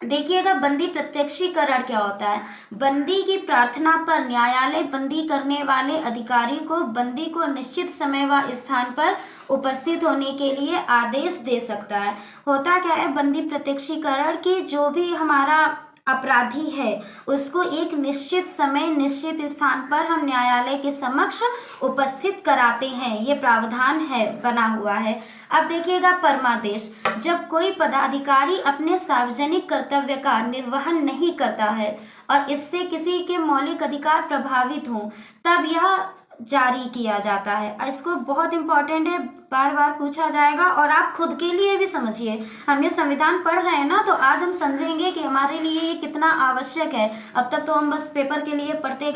देखिएगा बंदी प्रत्यक्षीकरण क्या होता है, बंदी की प्रार्थना पर न्यायालय बंदी करने वाले अधिकारी को बंदी को निश्चित समय व स्थान पर उपस्थित होने के लिए आदेश दे सकता है। होता क्या है बंदी प्रत्यक्षीकरण की, जो भी हमारा अपराधी है उसको एक निश्चित समय निश्चित स्थान पर हम न्यायालय के समक्ष उपस्थित कराते हैं, ये प्रावधान है बना हुआ है। अब देखिएगा परमादेश, जब कोई पदाधिकारी अपने सार्वजनिक कर्तव्य का निर्वहन नहीं करता है और इससे किसी के मौलिक अधिकार प्रभावित हों तब यह जारी किया जाता है। इसको बहुत इंपॉर्टेंट है, बार बार पूछा जाएगा और आप खुद के लिए भी समझिए। हम ये संविधान पढ़ रहे हैं ना, तो आज हम समझेंगे कि हमारे लिए ये कितना आवश्यक है। अब तक तो हम बस पेपर के लिए पढ़ते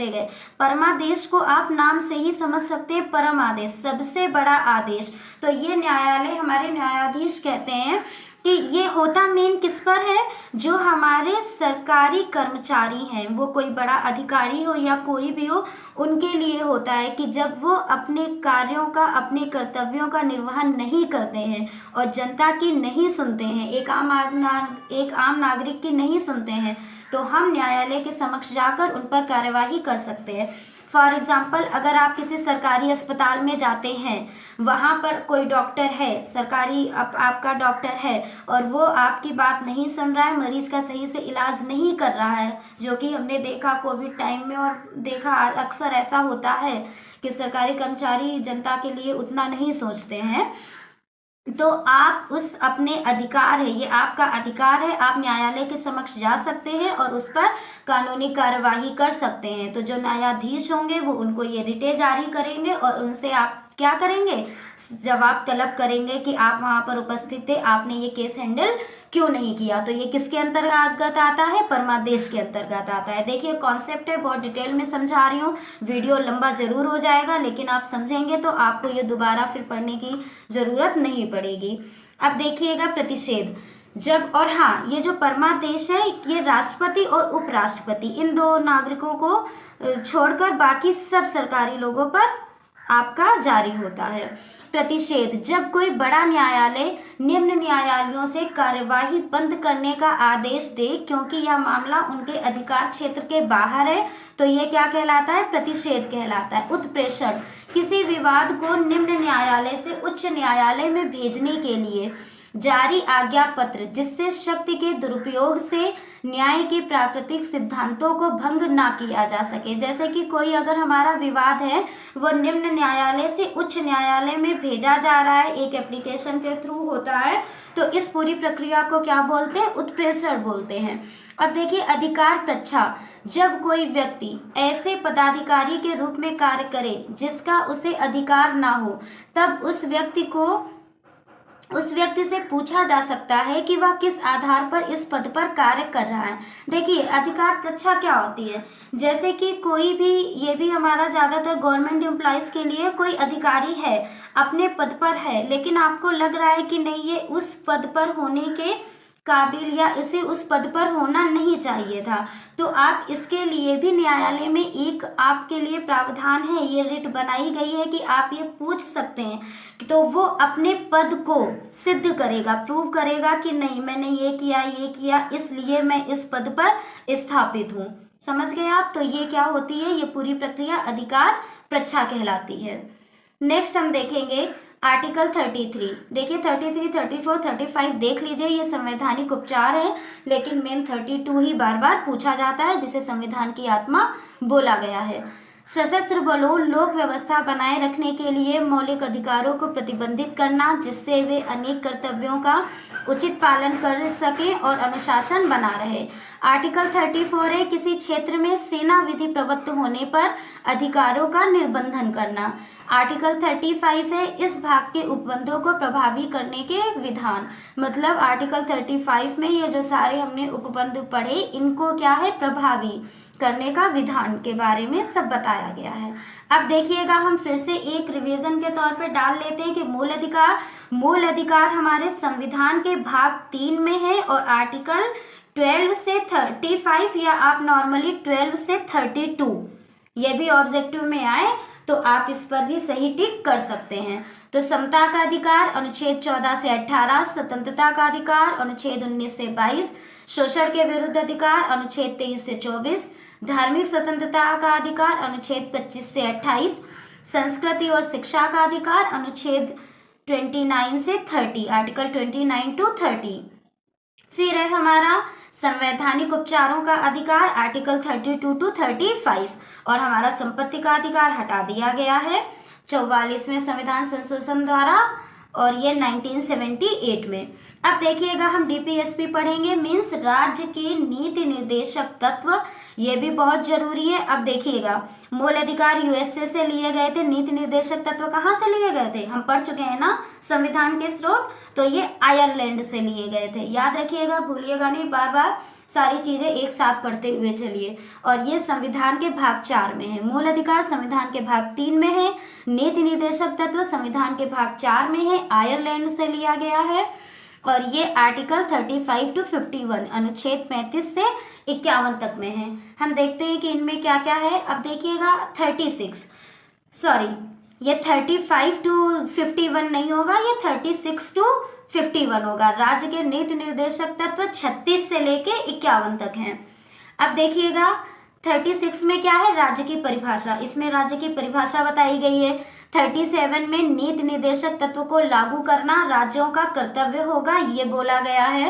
गए। परमादेश को आप नाम से ही समझ सकते हैं, परम आदेश, सबसे बड़ा आदेश। तो ये न्यायालय, हमारे न्यायाधीश कहते हैं कि ये होता मेन किस पर है, जो हमारे सरकारी कर्मचारी हैं, वो कोई बड़ा अधिकारी हो या कोई भी हो, उनके लिए होता है कि जब वो अपने कार्यों का, अपने कर्तव्यों का निर्वहन नहीं करते हैं और जनता की नहीं सुनते हैं, एक आम नागरिक की नहीं सुनते हैं, तो हम न्यायालय के समक्ष जाकर उन पर कार्यवाही कर सकते हैं। फॉर एग्जाम्पल, अगर आप किसी सरकारी अस्पताल में जाते हैं, वहाँ पर कोई डॉक्टर है, सरकारी आपका डॉक्टर है और वो आपकी बात नहीं सुन रहा है, मरीज का सही से इलाज नहीं कर रहा है, जो कि हमने देखा कोविड टाइम में और देखा अक्सर ऐसा होता है कि सरकारी कर्मचारी जनता के लिए उतना नहीं सोचते हैं, तो आप उस अपने अधिकार है, ये आपका अधिकार है, आप न्यायालय के समक्ष जा सकते हैं और उस पर कानूनी कार्यवाही कर सकते हैं। तो जो न्यायाधीश होंगे वो उनको ये रिटें जारी करेंगे और उनसे आप क्या करेंगे, जवाब तलब करेंगे कि आप वहाँ पर उपस्थित थे, आपने ये केस हैंडल क्यों नहीं किया। तो ये किसके अंतर्गत आता है, परमादेश के अंतर्गत आता है। देखिए कॉन्सेप्ट है, बहुत डिटेल में समझा रही हूँ, वीडियो लंबा जरूर हो जाएगा, लेकिन आप समझेंगे तो आपको ये दोबारा फिर पढ़ने की जरूरत नहीं पड़ेगी। अब देखिएगा प्रतिषेध, जब, और हाँ, ये जो परमादेश है ये राष्ट्रपति और उपराष्ट्रपति इन दो नागरिकों को छोड़कर बाकी सब सरकारी लोगों पर आपका जारी होता है। प्रतिषेध, जब कोई बड़ा न्यायालय निम्न न्यायालयों से कार्यवाही बंद करने का आदेश दे क्योंकि यह मामला उनके अधिकार क्षेत्र के बाहर है, तो ये क्या कहलाता है, प्रतिषेध कहलाता है। उत्प्रेषण, किसी विवाद को निम्न न्यायालय से उच्च न्यायालय में भेजने के लिए जारी आज्ञा पत्र, जिससे शक्ति के दुरुपयोग से न्याय के प्राकृतिक सिद्धांतों को भंग ना किया जा सके। जैसे कि कोई अगर हमारा विवाद है वो निम्न न्यायालय से उच्च न्यायालय में भेजा जा रहा है, एक एप्लीकेशन के थ्रू होता है, तो इस पूरी प्रक्रिया को क्या बोलते हैं, उत्प्रेषण बोलते हैं। अब देखिए अधिकार प्रच्छा, जब कोई व्यक्ति ऐसे पदाधिकारी के रूप में कार्य करे जिसका उसे अधिकार ना हो, तब उस व्यक्ति से पूछा जा सकता है कि वह किस आधार पर इस पद पर कार्य कर रहा है। देखिए अधिकार प्रच्छा क्या होती है, जैसे कि कोई भी, ये भी हमारा ज़्यादातर गवर्नमेंट एम्प्लॉयज़ के लिए, कोई अधिकारी है, अपने पद पर है, लेकिन आपको लग रहा है कि नहीं ये उस पद पर होने के काबिल या इसे उस पद पर होना नहीं चाहिए था, तो आप इसके लिए भी न्यायालय में एक आपके लिए प्रावधान है, ये रिट बनाई गई है कि आप ये पूछ सकते हैं। तो वो अपने पद को सिद्ध करेगा, प्रूव करेगा कि नहीं मैंने ये किया इसलिए मैं इस पद पर स्थापित हूँ। समझ गए आप। तो ये क्या होती है, ये पूरी प्रक्रिया अधिकार प्रच्छा कहलाती है। नेक्स्ट हम देखेंगे आर्टिकल 33। देखिए 33, 34, 35 देख लीजिए, ये संवैधानिक उपचार है, लेकिन मेन 32 ही बार बार पूछा जाता है, जिसे संविधान की आत्मा बोला गया है। सशस्त्र बलों लोक व्यवस्था बनाए रखने के लिए मौलिक अधिकारों को प्रतिबंधित करना, जिससे वे अनेक कर्तव्यों का उचित पालन कर सके और अनुशासन बना रहे। आर्टिकल 34 है किसी क्षेत्र में सेना विधि प्रवृत्त होने पर अधिकारों का निर्बंधन करना। आर्टिकल 35 है इस भाग के उपबंधों को प्रभावी करने के विधान। मतलब आर्टिकल 35 में ये जो सारे हमने उपबंध पढ़े, इनको क्या है, प्रभावी करने का विधान के बारे में सब बताया गया है। अब देखिएगा हम फिर से एक रिवीजन के तौर पे डाल लेते हैं कि मूल अधिकार हमारे संविधान के भाग 3 में है और आर्टिकल 12 से 35 या आप नॉर्मली 12 से 32 ये भी ऑब्जेक्टिव में आए तो आप इस पर भी सही टिक कर सकते हैं। तो समता का अधिकार अनुच्छेद 14 से 18, स्वतंत्रता का अधिकार अनुच्छेद 19 से 22, शोषण के विरुद्ध अधिकार अनुच्छेद 23 से 24, धार्मिक स्वतंत्रता का अधिकार अनुच्छेद 25 से 28, संस्कृति और शिक्षा का अधिकार अनुच्छेद 29 से 30, आर्टिकल 29 to 30। फिर है हमारा संवैधानिक उपचारों का अधिकार, आर्टिकल 32 टू 35, और हमारा संपत्ति का अधिकार हटा दिया गया है 44वें संविधान संशोधन द्वारा, और ये 1978 में। अब देखिएगा हम डीपीएसपी पढ़ेंगे, मीन्स राज्य के नीति निर्देशक तत्व, ये भी बहुत जरूरी है। अब देखिएगा मूल अधिकार यूएसए से लिए गए थे, नीति निर्देशक तत्व कहाँ से लिए गए थे, हम पढ़ चुके हैं ना संविधान के स्रोत, तो ये आयरलैंड से लिए गए थे। याद रखिएगा, भूलिएगा नहीं, बार बार सारी चीजें एक साथ पढ़ते हुए चलिए। और ये संविधान के भाग 4 में है, मूल अधिकार संविधान के भाग 3 में है, नीति निर्देशक तत्व संविधान के भाग 4 में है, आयरलैंड से लिया गया है। और ये आर्टिकल 35 टू 51, अनुच्छेद 35 से 51 तक में है। हम देखते हैं कि इनमें क्या क्या है। अब देखिएगा ये 35 टू 51 नहीं होगा, ये 36 टू 51 होगा। राज्य के नीति निर्देशक तत्व 36 से लेके 51 तक हैं। अब देखिएगा 36 में क्या है, राज्य की परिभाषा, इसमें राज्य की परिभाषा बताई गई है। 37 में नीति निर्देशक तत्व को लागू करना राज्यों का कर्तव्य होगा, ये बोला गया है।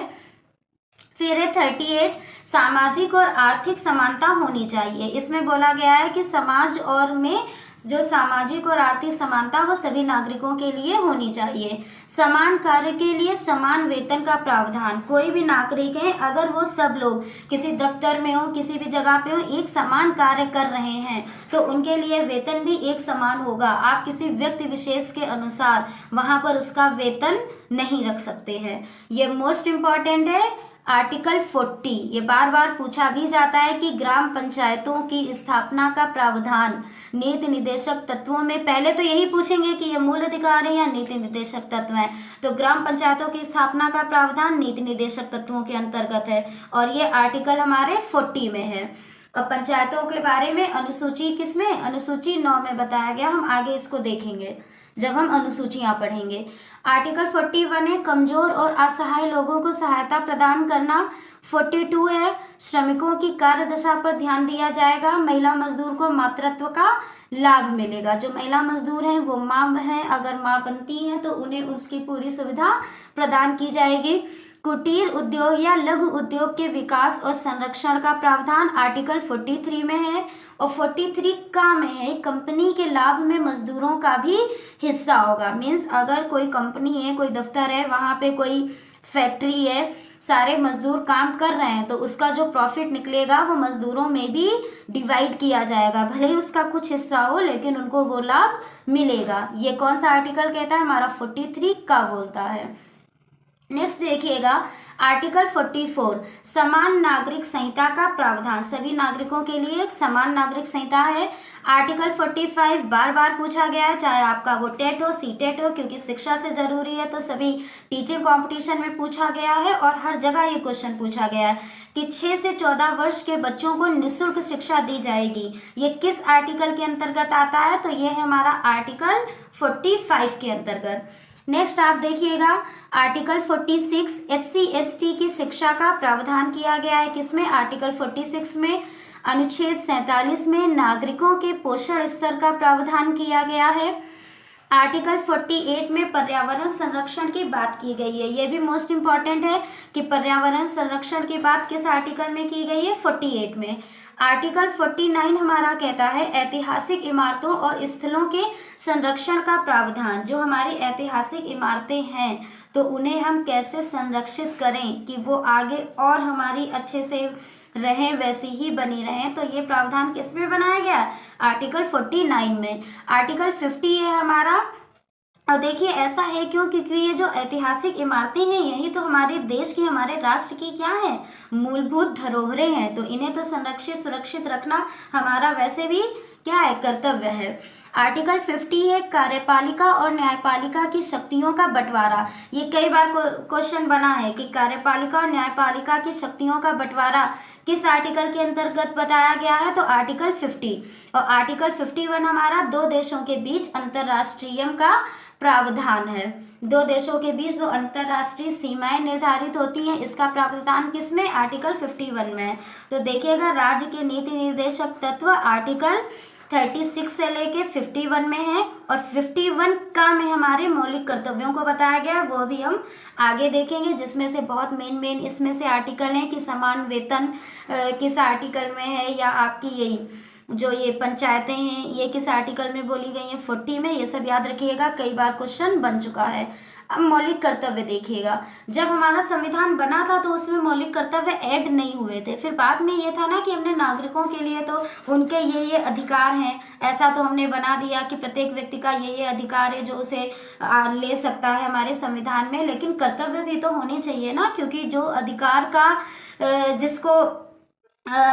फिर है 38, सामाजिक और आर्थिक समानता होनी चाहिए। इसमें बोला गया है कि समाज और में जो सामाजिक और आर्थिक समानता वो सभी नागरिकों के लिए होनी चाहिए। समान कार्य के लिए समान वेतन का प्रावधान, कोई भी नागरिक है अगर वो सब लोग किसी दफ्तर में हो, किसी भी जगह पे हो, एक समान कार्य कर रहे हैं तो उनके लिए वेतन भी एक समान होगा। आप किसी व्यक्ति विशेष के अनुसार वहां पर उसका वेतन नहीं रख सकते हैं। ये मोस्ट इम्पॉर्टेंट है। आर्टिकल 40, ये बार बार पूछा भी जाता है कि ग्राम पंचायतों की स्थापना का प्रावधान नीति निर्देशक तत्वों में, पहले तो यही पूछेंगे कि ये मूल अधिकार है या नीति निर्देशक तत्व है, तो ग्राम पंचायतों की स्थापना का प्रावधान नीति निर्देशक तत्वों के अंतर्गत है और ये आर्टिकल हमारे 40 में है। अब पंचायतों के बारे में अनुसूची किसमें, अनुसूची 9 में बताया गया, हम आगे इसको देखेंगे जब हम अनुसूचियां पढ़ेंगे। आर्टिकल 41 है कमजोर और असहाय लोगों को सहायता प्रदान करना। 42 है श्रमिकों की कार्य दशा पर ध्यान दिया जाएगा। महिला मजदूर को मातृत्व का लाभ मिलेगा। जो महिला मजदूर हैं वो माँ हैं, अगर माँ बनती हैं तो उन्हें उसकी पूरी सुविधा प्रदान की जाएगी। कुटीर उद्योग या लघु उद्योग के विकास और संरक्षण का प्रावधान आर्टिकल 43 में है और 43 का में है कंपनी के लाभ में मजदूरों का भी हिस्सा होगा। मीन्स अगर कोई कंपनी है, कोई दफ्तर है, वहाँ पे कोई फैक्ट्री है, सारे मजदूर काम कर रहे हैं तो उसका जो प्रॉफिट निकलेगा वो मजदूरों में भी डिवाइड किया जाएगा, भले ही उसका कुछ हिस्सा हो लेकिन उनको वो लाभ मिलेगा। ये कौन सा आर्टिकल कहता है, हमारा 43 का बोलता है। नेक्स्ट देखिएगा आर्टिकल 44 समान नागरिक संहिता का प्रावधान, सभी नागरिकों के लिए एक समान नागरिक संहिता है। आर्टिकल 45 बार बार पूछा गया है, चाहे आपका वो टेट हो, सीटेट हो, क्योंकि शिक्षा से जरूरी है तो सभी टीचिंग कंपटीशन में पूछा गया है और हर जगह ये क्वेश्चन पूछा गया है कि 6 से 14 वर्ष के बच्चों को निःशुल्क शिक्षा दी जाएगी। ये किस आर्टिकल के अंतर्गत आता है, तो ये है हमारा आर्टिकल 45 के अंतर्गत। नेक्स्ट आप देखिएगा आर्टिकल 46 SC/ST की शिक्षा का प्रावधान किया गया है। किसमें, आर्टिकल 46 में अनुच्छेद 47 में नागरिकों के पोषण स्तर का प्रावधान किया गया है। आर्टिकल 48 में पर्यावरण संरक्षण की बात की गई है। ये भी मोस्ट इम्पॉर्टेंट है कि पर्यावरण संरक्षण की बात किस आर्टिकल में की गई है, 48 में। आर्टिकल 49 हमारा कहता है ऐतिहासिक इमारतों और स्थलों के संरक्षण का प्रावधान। जो हमारी ऐतिहासिक इमारतें हैं तो उन्हें हम कैसे संरक्षित करें कि वो आगे और हमारी अच्छे से रहें, वैसी ही बनी रहें, तो ये प्रावधान किस में बनाया गया है, आर्टिकल 49 में। आर्टिकल 50 है हमारा, और देखिए ऐसा है क्यों, क्योंकि ये जो ऐतिहासिक इमारतें हैं यही तो हमारे देश की, हमारे राष्ट्र की क्या है, मूलभूत धरोहरें हैं, तो इन्हें तो संरक्षित सुरक्षित रखना हमारा वैसे भी क्या है, कर्तव्य है। आर्टिकल 50 है कार्यपालिका और न्यायपालिका की शक्तियों का बंटवारा। ये कई बार क्वेश्चन बना है कि कार्यपालिका और न्यायपालिका की शक्तियों का बंटवारा किस आर्टिकल के अंतर्गत बताया गया है, तो आर्टिकल 50। और आर्टिकल 51 हमारा दो देशों के बीच अंतर्राष्ट्रीय का प्रावधान है। दो देशों के बीच जो अंतर्राष्ट्रीय सीमाएं निर्धारित होती हैं, इसका प्रावधान किसमें, आर्टिकल 51 में है। तो देखिएगा राज्य के नीति निर्देशक तत्व आर्टिकल 36 से लेके 51 में है, और 51 का में हमारे मौलिक कर्तव्यों को बताया गया है, वो भी हम आगे देखेंगे, जिसमें से बहुत मेन इसमें से आर्टिकल हैं कि समान वेतन किस आर्टिकल में है, या आपकी यही जो ये पंचायतें हैं ये किस आर्टिकल में बोली गई हैं, 40 में। ये सब याद रखिएगा, कई बार क्वेश्चन बन चुका है। अब मौलिक कर्तव्य देखिएगा, जब हमारा संविधान बना था तो उसमें मौलिक कर्तव्य ऐड नहीं हुए थे। फिर बाद में ये था ना कि हमने नागरिकों के लिए तो उनके ये अधिकार हैं, ऐसा तो हमने बना दिया कि प्रत्येक व्यक्ति का ये अधिकार है जो उसे ले सकता है हमारे संविधान में, लेकिन कर्तव्य भी तो होने चाहिए ना, क्योंकि जो अधिकार का जिसको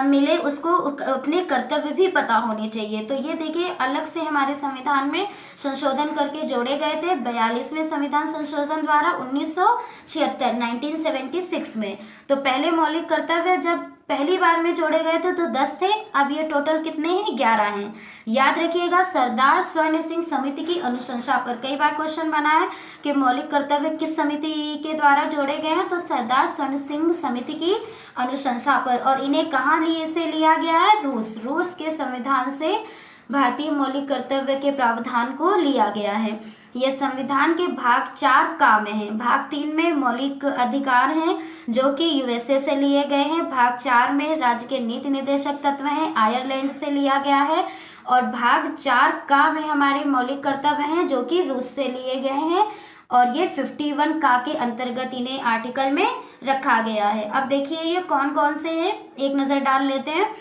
मिले उसको अपने कर्तव्य भी पता होने चाहिए। तो ये देखिए अलग से हमारे संविधान में संशोधन करके जोड़े गए थे 42वें संविधान संशोधन द्वारा 1976 में। तो पहले मौलिक कर्तव्य जब पहली बार में जोड़े गए थे तो 10 थे, अब ये टोटल कितने हैं, 11 हैं। याद रखिएगा, सरदार स्वर्ण सिंह समिति की अनुशंसा पर कई बार क्वेश्चन बना है कि मौलिक कर्तव्य किस समिति के द्वारा जोड़े गए हैं, तो सरदार स्वर्ण सिंह समिति की अनुशंसा पर। और इन्हें कहाँ से लिया गया है, रूस के संविधान से भारतीय मौलिक कर्तव्य के प्रावधान को लिया गया है। ये संविधान के भाग 4 का में है। भाग 3 में मौलिक अधिकार हैं जो कि यूएसए से लिए गए हैं। भाग 4 में राज्य के नीति निर्देशक तत्व हैं, आयरलैंड से लिया गया है। और भाग 4 का में हमारे मौलिक कर्तव्य हैं जो कि रूस से लिए गए हैं, और ये 51 का के अंतर्गत इन्हें आर्टिकल में रखा गया है। अब देखिए ये कौन कौन से हैं, एक नज़र डाल लेते हैं।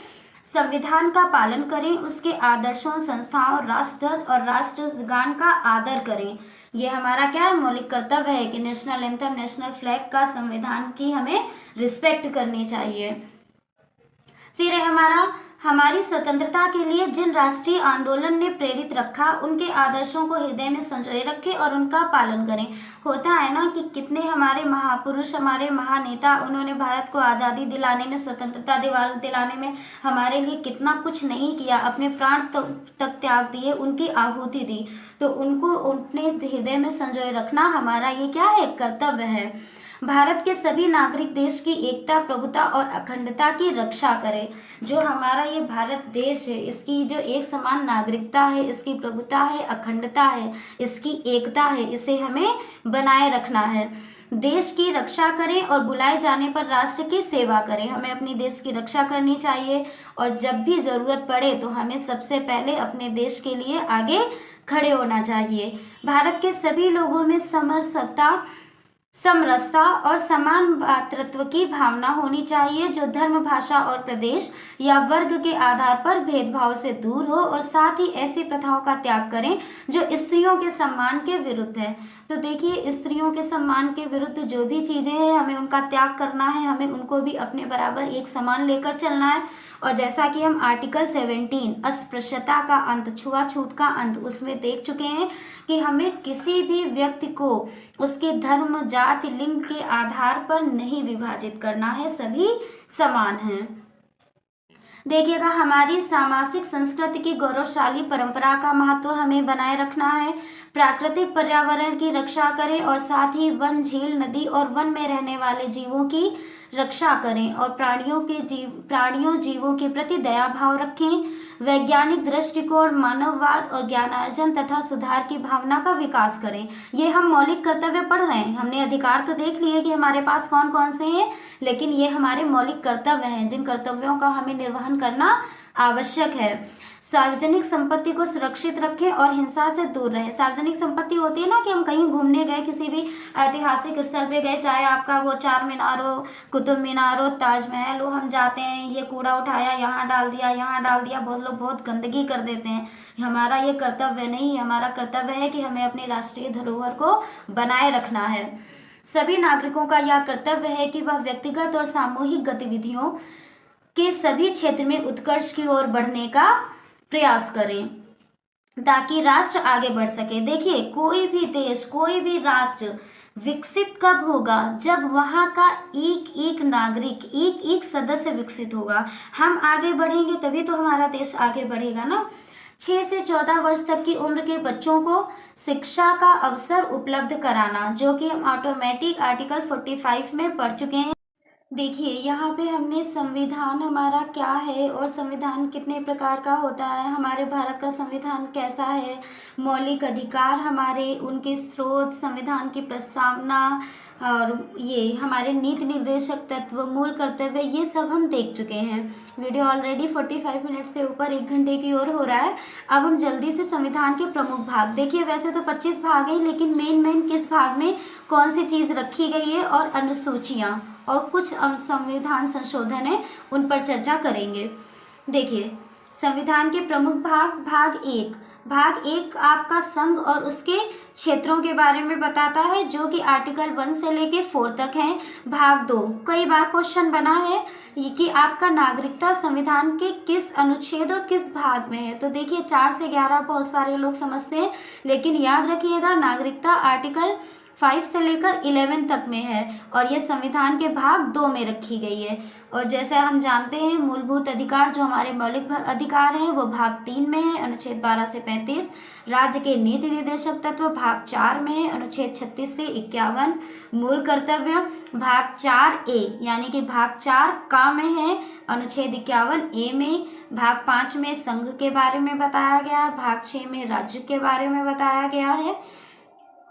संविधान का पालन करें, उसके आदर्शों, संस्थाओं, राष्ट्रध्वज और राष्ट्रगान का आदर करें। ये हमारा क्या है, मौलिक कर्तव्य है कि नेशनल एंथम, नेशनल फ्लैग का, संविधान की हमें रिस्पेक्ट करनी चाहिए। फिर है हमारी स्वतंत्रता के लिए जिन राष्ट्रीय आंदोलन ने प्रेरित रखा, उनके आदर्शों को हृदय में संजोए रखें और उनका पालन करें। होता है ना कि कितने हमारे महापुरुष, हमारे महानेता, उन्होंने भारत को आज़ादी दिलाने में, स्वतंत्रता दिलाने में हमारे लिए कितना कुछ नहीं किया, अपने प्राण तक त्याग दिए, उनकी आहुति दी। तो उनको अपने हृदय में संजोए रखना हमारा ये क्या है, कर्तव्य है। भारत के सभी नागरिक देश की एकता, प्रभुता और अखंडता की रक्षा करें। जो हमारा ये भारत देश है, इसकी जो एक समान नागरिकता है, इसकी प्रभुता है, अखंडता है, इसकी एकता है, इसे हमें बनाए रखना है। देश की रक्षा करें और बुलाए जाने पर राष्ट्र की सेवा करें। हमें अपनी देश की रक्षा करनी चाहिए, और जब भी ज़रूरत पड़े तो हमें सबसे पहले अपने देश के लिए आगे खड़े होना चाहिए। भारत के सभी लोगों में समरसता, समरसता और समान भातृत्व की भावना होनी चाहिए, जो धर्म, भाषा और प्रदेश या वर्ग के आधार पर भेदभाव से दूर हो, और साथ ही ऐसी प्रथाओं का त्याग करें जो स्त्रियों के सम्मान के विरुद्ध है। तो देखिए, स्त्रियों के सम्मान के विरुद्ध जो भी चीज़ें हैं, हमें उनका त्याग करना है, हमें उनको भी अपने बराबर एक समान लेकर चलना है। और जैसा कि हम आर्टिकल 17 अस्पृश्यता का अंत, छुआछूत का अंत, उसमें देख चुके हैं कि हमें किसी भी व्यक्ति को उसके धर्म, जाति, लिंग के आधार पर नहीं विभाजित करना है, सभी समान हैं। देखिएगा, हमारी सामाजिक संस्कृति की गौरवशाली परंपरा का महत्व हमें बनाए रखना है। प्राकृतिक पर्यावरण की रक्षा करें, और साथ ही वन, झील, नदी और वन में रहने वाले जीवों की रक्षा करें, और प्राणियों जीवों के प्रति दया भाव रखें। वैज्ञानिक दृष्टिकोण, मानववाद और ज्ञानार्जन तथा सुधार की भावना का विकास करें। ये हम मौलिक कर्तव्य पढ़ रहे हैं। हमने अधिकार तो देख लिए कि हमारे पास कौन कौन से हैं, लेकिन ये हमारे मौलिक कर्तव्य हैं, जिन कर्तव्यों का हमें निर्वहन करना आवश्यक है। सार्वजनिक संपत्ति को सुरक्षित रखें और हिंसा से दूर रहें। सार्वजनिक संपत्ति होती है ना, कि हम कहीं घूमने गए, किसी भी ऐतिहासिक स्थल पे गए, चाहे आपका वो चार मीनार हो, कुतुब मीनार हो, ताजमहल हो, हम जाते हैं, ये कूड़ा उठाया, यहाँ डाल दिया, यहाँ डाल दिया, बहुत लोग बहुत गंदगी कर देते हैं। हमारा ये कर्तव्य नहीं, हमारा कर्तव्य है कि हमें अपनी राष्ट्रीय धरोहर को बनाए रखना है। सभी नागरिकों का यह कर्तव्य है कि वह व्यक्तिगत और सामूहिक गतिविधियों के सभी क्षेत्र में उत्कर्ष की ओर बढ़ने का प्रयास करें, ताकि राष्ट्र आगे बढ़ सके। देखिए, कोई भी देश, कोई भी राष्ट्र विकसित कब होगा, जब वहाँ का एक एक नागरिक, एक एक सदस्य विकसित होगा। हम आगे बढ़ेंगे तभी तो हमारा देश आगे बढ़ेगा ना। 6 से 14 वर्ष तक की उम्र के बच्चों को शिक्षा का अवसर उपलब्ध कराना, जो कि हम ऑटोमेटिक आर्टिकल 45 में पढ़ चुके हैं। देखिए यहाँ पे हमने संविधान हमारा क्या है और संविधान कितने प्रकार का होता है, हमारे भारत का संविधान कैसा है, मौलिक अधिकार हमारे, उनके स्रोत, संविधान की प्रस्तावना और ये हमारे नीति निर्देशक तत्व, मूल कर्तव्य, ये सब हम देख चुके हैं। वीडियो ऑलरेडी 45 मिनट से ऊपर 1 घंटे की ओर हो रहा है। अब हम जल्दी से संविधान के प्रमुख भाग देखिए। वैसे तो 25 भाग हैं, लेकिन मेन किस भाग में कौन सी चीज़ रखी गई है और अनुसूचियाँ और कुछ संविधान संशोधन है, उन पर चर्चा करेंगे। देखिए संविधान के प्रमुख भाग। भाग एक आपका संघ और उसके क्षेत्रों के बारे में बताता है, जो कि आर्टिकल 1 से लेके 4 तक है। भाग 2 कई बार क्वेश्चन बना है कि आपका नागरिकता संविधान के किस अनुच्छेद और किस भाग में है। तो देखिए 4 से 11 बहुत सारे लोग समझते हैं, लेकिन याद रखिएगा नागरिकता आर्टिकल 5 से लेकर 11 तक में है और ये संविधान के भाग 2 में रखी गई है। और जैसे हम जानते हैं मूलभूत अधिकार, जो हमारे मौलिक अधिकार हैं, वो भाग 3 में है, अनुच्छेद 12 से 35। राज्य के नीति निर्देशक तत्व भाग 4 में है, अनुच्छेद 36 से 51। मूल कर्तव्य भाग 4A यानी कि भाग 4 का में है, अनुच्छेद 51A में। भाग 5 में संघ के बारे में बताया गया, भाग 6 में राज्य के बारे में बताया गया है।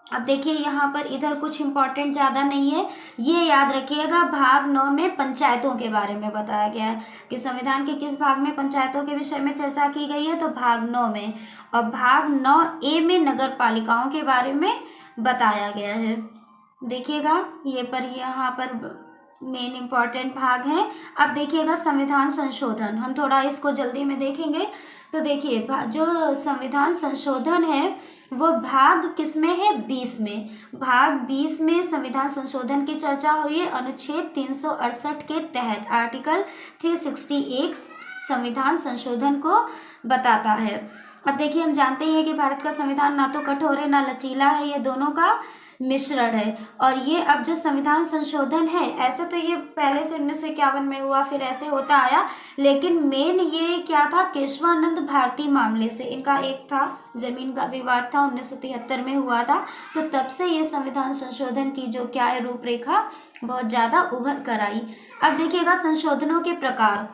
अब देखिए यहाँ पर इधर कुछ इम्पोर्टेंट ज़्यादा नहीं है, ये याद रखिएगा। भाग 9 में पंचायतों के बारे में बताया गया है कि संविधान के किस भाग में पंचायतों के विषय में चर्चा की गई है, तो भाग 9 में। और भाग 9A में नगर पालिकाओं के बारे में बताया गया है। देखिएगा ये पर यहाँ पर मेन इम्पॉर्टेंट भाग हैं। अब देखिएगा संविधान संशोधन, हम थोड़ा इसको जल्दी में देखेंगे। तो देखिए जो संविधान संशोधन है वो भाग किसमें है, 20 में। भाग 20 में संविधान संशोधन की चर्चा हुई है अनुच्छेद 368 के तहत। आर्टिकल 368 संविधान संशोधन को बताता है। अब देखिए हम जानते हैं कि भारत का संविधान ना तो कठोर है ना लचीला है, ये दोनों का मिश्रण है। और ये अब जो संविधान संशोधन है, ऐसे तो ये पहले से 1951 में हुआ, फिर ऐसे होता आया, लेकिन मेन ये क्या था, केशवानंद भारती मामले से इनका एक था, जमीन का विवाद था, 1973 में हुआ था। तो तब से ये संविधान संशोधन की जो क्या है रूपरेखा बहुत ज़्यादा उभर कर आई। अब देखिएगा संशोधनों के प्रकार।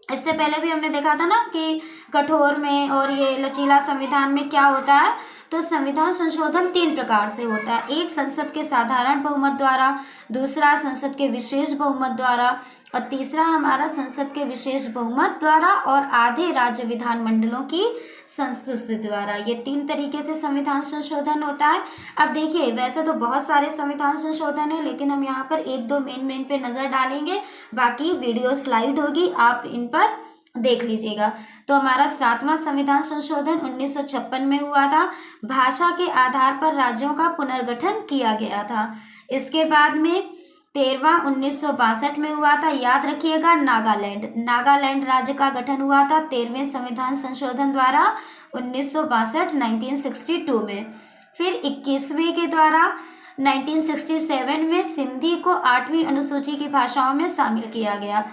इससे पहले भी हमने देखा था ना कि कठोर में और ये लचीला संविधान में क्या होता है। तो संविधान संशोधन 3 प्रकार से होता है। एक संसद के साधारण बहुमत द्वारा, दूसरा संसद के विशेष बहुमत द्वारा और तीसरा हमारा संसद के विशेष बहुमत द्वारा और आधे राज्य विधानमंडलों की संस्तुति द्वारा। ये 3 तरीके से संविधान संशोधन होता है। अब देखिए वैसे तो बहुत सारे संविधान संशोधन है, लेकिन हम यहाँ पर 1-2 मेन पे नज़र डालेंगे, बाकी वीडियो स्लाइड होगी, आप इन पर देख लीजिएगा। तो हमारा 7वां संविधान संशोधन 1956 में हुआ था। भाषा के आधार पर राज्यों का पुनर्गठन किया गया था। इसके बाद में 13वां 1962 में हुआ था। याद रखिएगा नागालैंड राज्य का गठन हुआ था 13वें संविधान संशोधन द्वारा 1962 में। फिर 21वें के द्वारा 1967 में सिंधी को 8वीं अनुसूची की भाषाओं में शामिल किया गया।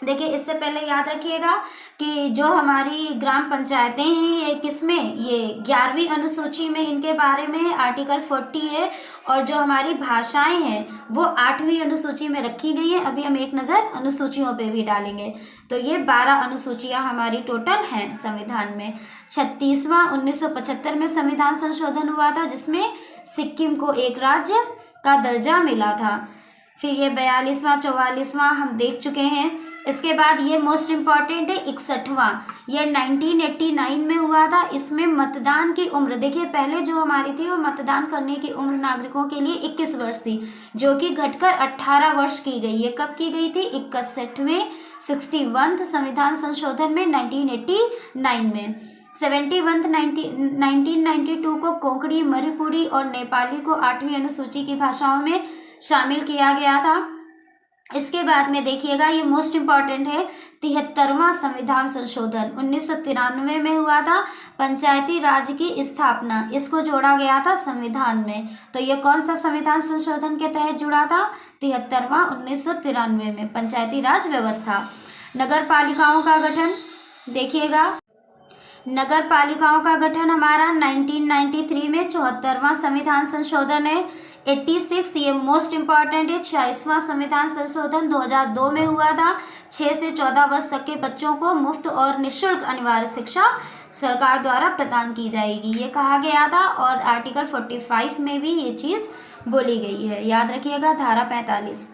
देखिए इससे पहले याद रखिएगा कि जो हमारी ग्राम पंचायतें हैं ये किसमें, ये 11वीं अनुसूची में इनके बारे में आर्टिकल 40 है। और जो हमारी भाषाएं हैं वो 8वीं अनुसूची में रखी गई है। अभी हम एक नज़र अनुसूचियों पे भी डालेंगे। तो ये 12 अनुसूचियां हमारी टोटल हैं संविधान में। 36वां 1975 में संविधान संशोधन हुआ था, जिसमें सिक्किम को एक राज्य का दर्जा मिला था। फिर ये 42वां 44वां हम देख चुके हैं। इसके बाद ये मोस्ट इम्पॉर्टेंट है 61वां, ये 1989 में हुआ था। इसमें मतदान की उम्र, देखिए पहले जो हमारी थी वो मतदान करने की उम्र नागरिकों के लिए 21 वर्ष थी, जो कि घटकर 18 वर्ष की गई। ये कब की गई थी, 61वें 61th संविधान संशोधन में 1989 में। 71 1992 को कोंकणी, मणिपुरी और नेपाली को 8वीं अनुसूची की भाषाओं में शामिल किया गया था। इसके बाद में देखिएगा ये मोस्ट इम्पॉर्टेंट है 73वां संविधान संशोधन 1993 में हुआ था। पंचायती राज की स्थापना, इसको जोड़ा गया था संविधान में। तो ये कौन सा संविधान संशोधन के तहत जुड़ा था, 73वां 1993 में, पंचायती राज व्यवस्था। नगर पालिकाओं का गठन देखिएगा, नगर पालिकाओं का गठन हमारा 1993 में 74वां संविधान संशोधन है। 86 ये मोस्ट इम्पॉर्टेंट है, 46वां संविधान संशोधन 2002 में हुआ था। 6 से 14 वर्ष तक के बच्चों को मुफ्त और निःशुल्क अनिवार्य शिक्षा सरकार द्वारा प्रदान की जाएगी, ये कहा गया था। और आर्टिकल 45 में भी ये चीज़ बोली गई है, याद रखिएगा। धारा 45।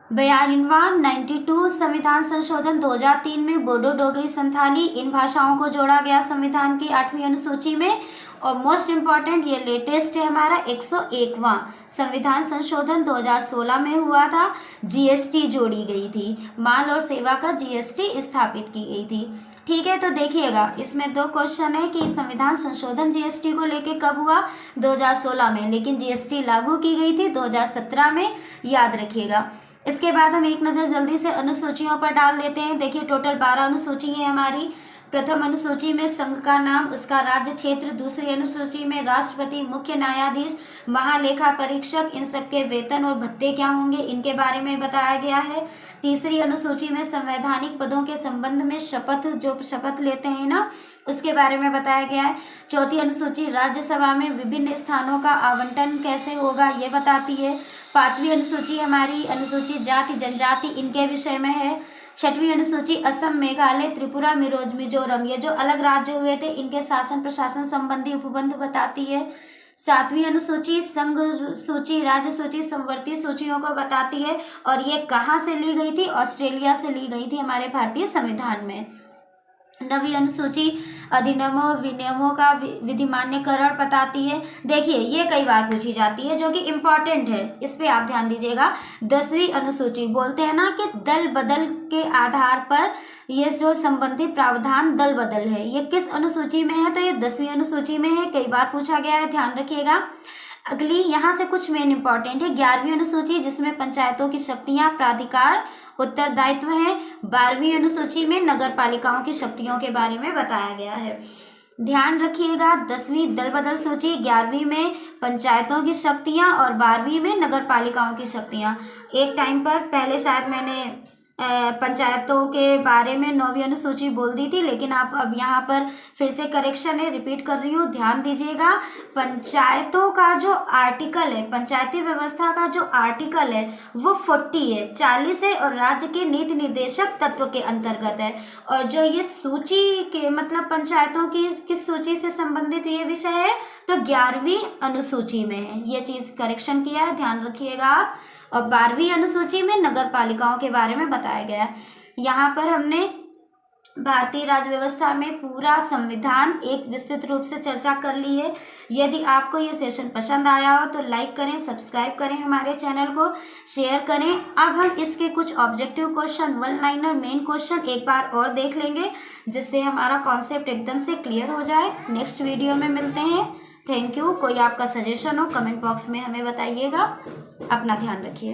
42वां 92 संविधान संशोधन 2003 में बोडो, डोगरी, संथाली इन भाषाओं को जोड़ा गया संविधान की 8वीं अनुसूची में। और मोस्ट इम्पॉर्टेंट ये लेटेस्ट है हमारा 101वां संविधान संशोधन 2016 में हुआ था। जीएसटी जोड़ी गई थी, माल और सेवा का जीएसटी स्थापित की गई थी। ठीक है, तो देखिएगा इसमें 2 क्वेश्चन है कि संविधान संशोधन जीएसटी को लेके कब हुआ, 2016 में, लेकिन जीएसटी लागू की गई थी 2017 में, याद रखिएगा। इसके बाद हम एक नज़र जल्दी से अनुसूचियों पर डाल देते हैं। देखिए टोटल 12 अनुसूची है हमारी। प्रथम अनुसूची में संघ का नाम, उसका राज्य क्षेत्र। दूसरी अनुसूची में राष्ट्रपति, मुख्य न्यायाधीश, महालेखा परीक्षक, इन सबके वेतन और भत्ते क्या होंगे, इनके बारे में बताया गया है। तीसरी अनुसूची में संवैधानिक पदों के संबंध में शपथ, जो शपथ लेते हैं ना, उसके बारे में बताया गया है। चौथी अनुसूची राज्यसभा में विभिन्न स्थानों का आवंटन कैसे होगा, ये बताती है। 5वीं अनुसूची हमारी अनुसूचित जाति जनजाति, इनके विषय में है। 6वीं अनुसूची असम, मेघालय, त्रिपुरा, मिजोरम, ये जो अलग राज्य हुए थे, इनके शासन प्रशासन संबंधी उपबंध बताती है। 7वीं अनुसूची संघ सूची, राज्य सूची, समवर्ती सूचियों को बताती है। और ये कहाँ से ली गई थी, ऑस्ट्रेलिया से ली गई थी हमारे भारतीय संविधान में। 9वीं अनुसूची अधिनियमों विनियमों का विधिमान्यकरण बताती है। देखिए ये कई बार पूछी जाती है, जो कि इम्पॉर्टेंट है, इस पे आप ध्यान दीजिएगा। 10वीं अनुसूची, बोलते हैं ना कि दल बदल के आधार पर ये जो संबंधी प्रावधान दल बदल है, ये किस अनुसूची में है, तो ये 10वीं अनुसूची में है, कई बार पूछा गया है, ध्यान रखिएगा। अगली यहाँ से कुछ मेन इंपॉर्टेंट है। 11वीं अनुसूची, जिसमें पंचायतों की शक्तियां, प्राधिकार, उत्तरदायित्व है। 12वीं अनुसूची में नगर पालिकाओं की शक्तियों के बारे में बताया गया है। ध्यान रखिएगा, 10वीं दल बदल सूची, 11वीं में पंचायतों की शक्तियां और 12वीं में नगर पालिकाओं की शक्तियां। एक टाइम पर पहले शायद मैंने पंचायतों के बारे में 9वीं अनुसूची बोल दी थी, लेकिन आप अब यहाँ पर फिर से करेक्शन है, रिपीट कर रही हूँ, ध्यान दीजिएगा। पंचायतों का जो आर्टिकल है, पंचायती व्यवस्था का जो आर्टिकल है वो 40 है, 40 है, और राज्य के नीति निर्देशक तत्व के अंतर्गत है। और जो ये सूची के मतलब पंचायतों की किस सूची से संबंधित ये विषय है, तो 11वीं अनुसूची में है। ये चीज़ करेक्शन किया है, ध्यान रखिएगा आप। और 12वीं अनुसूची में नगर पालिकाओं के बारे में बताया गया है। यहाँ पर हमने भारतीय राज्य व्यवस्था में पूरा संविधान एक विस्तृत रूप से चर्चा कर ली है। यदि आपको ये सेशन पसंद आया हो तो लाइक करें, सब्सक्राइब करें, हमारे चैनल को शेयर करें। अब हम इसके कुछ objective question, one liner, main question एक बार और देख लेंगे, जिससे हमारा कॉन्सेप्ट एकदम से क्लियर हो जाए। नेक्स्ट वीडियो में मिलते हैं। Thank you. कोई आपका सजेशन हो कमेंट बॉक्स में हमें बताइएगा। अपना ध्यान रखिए।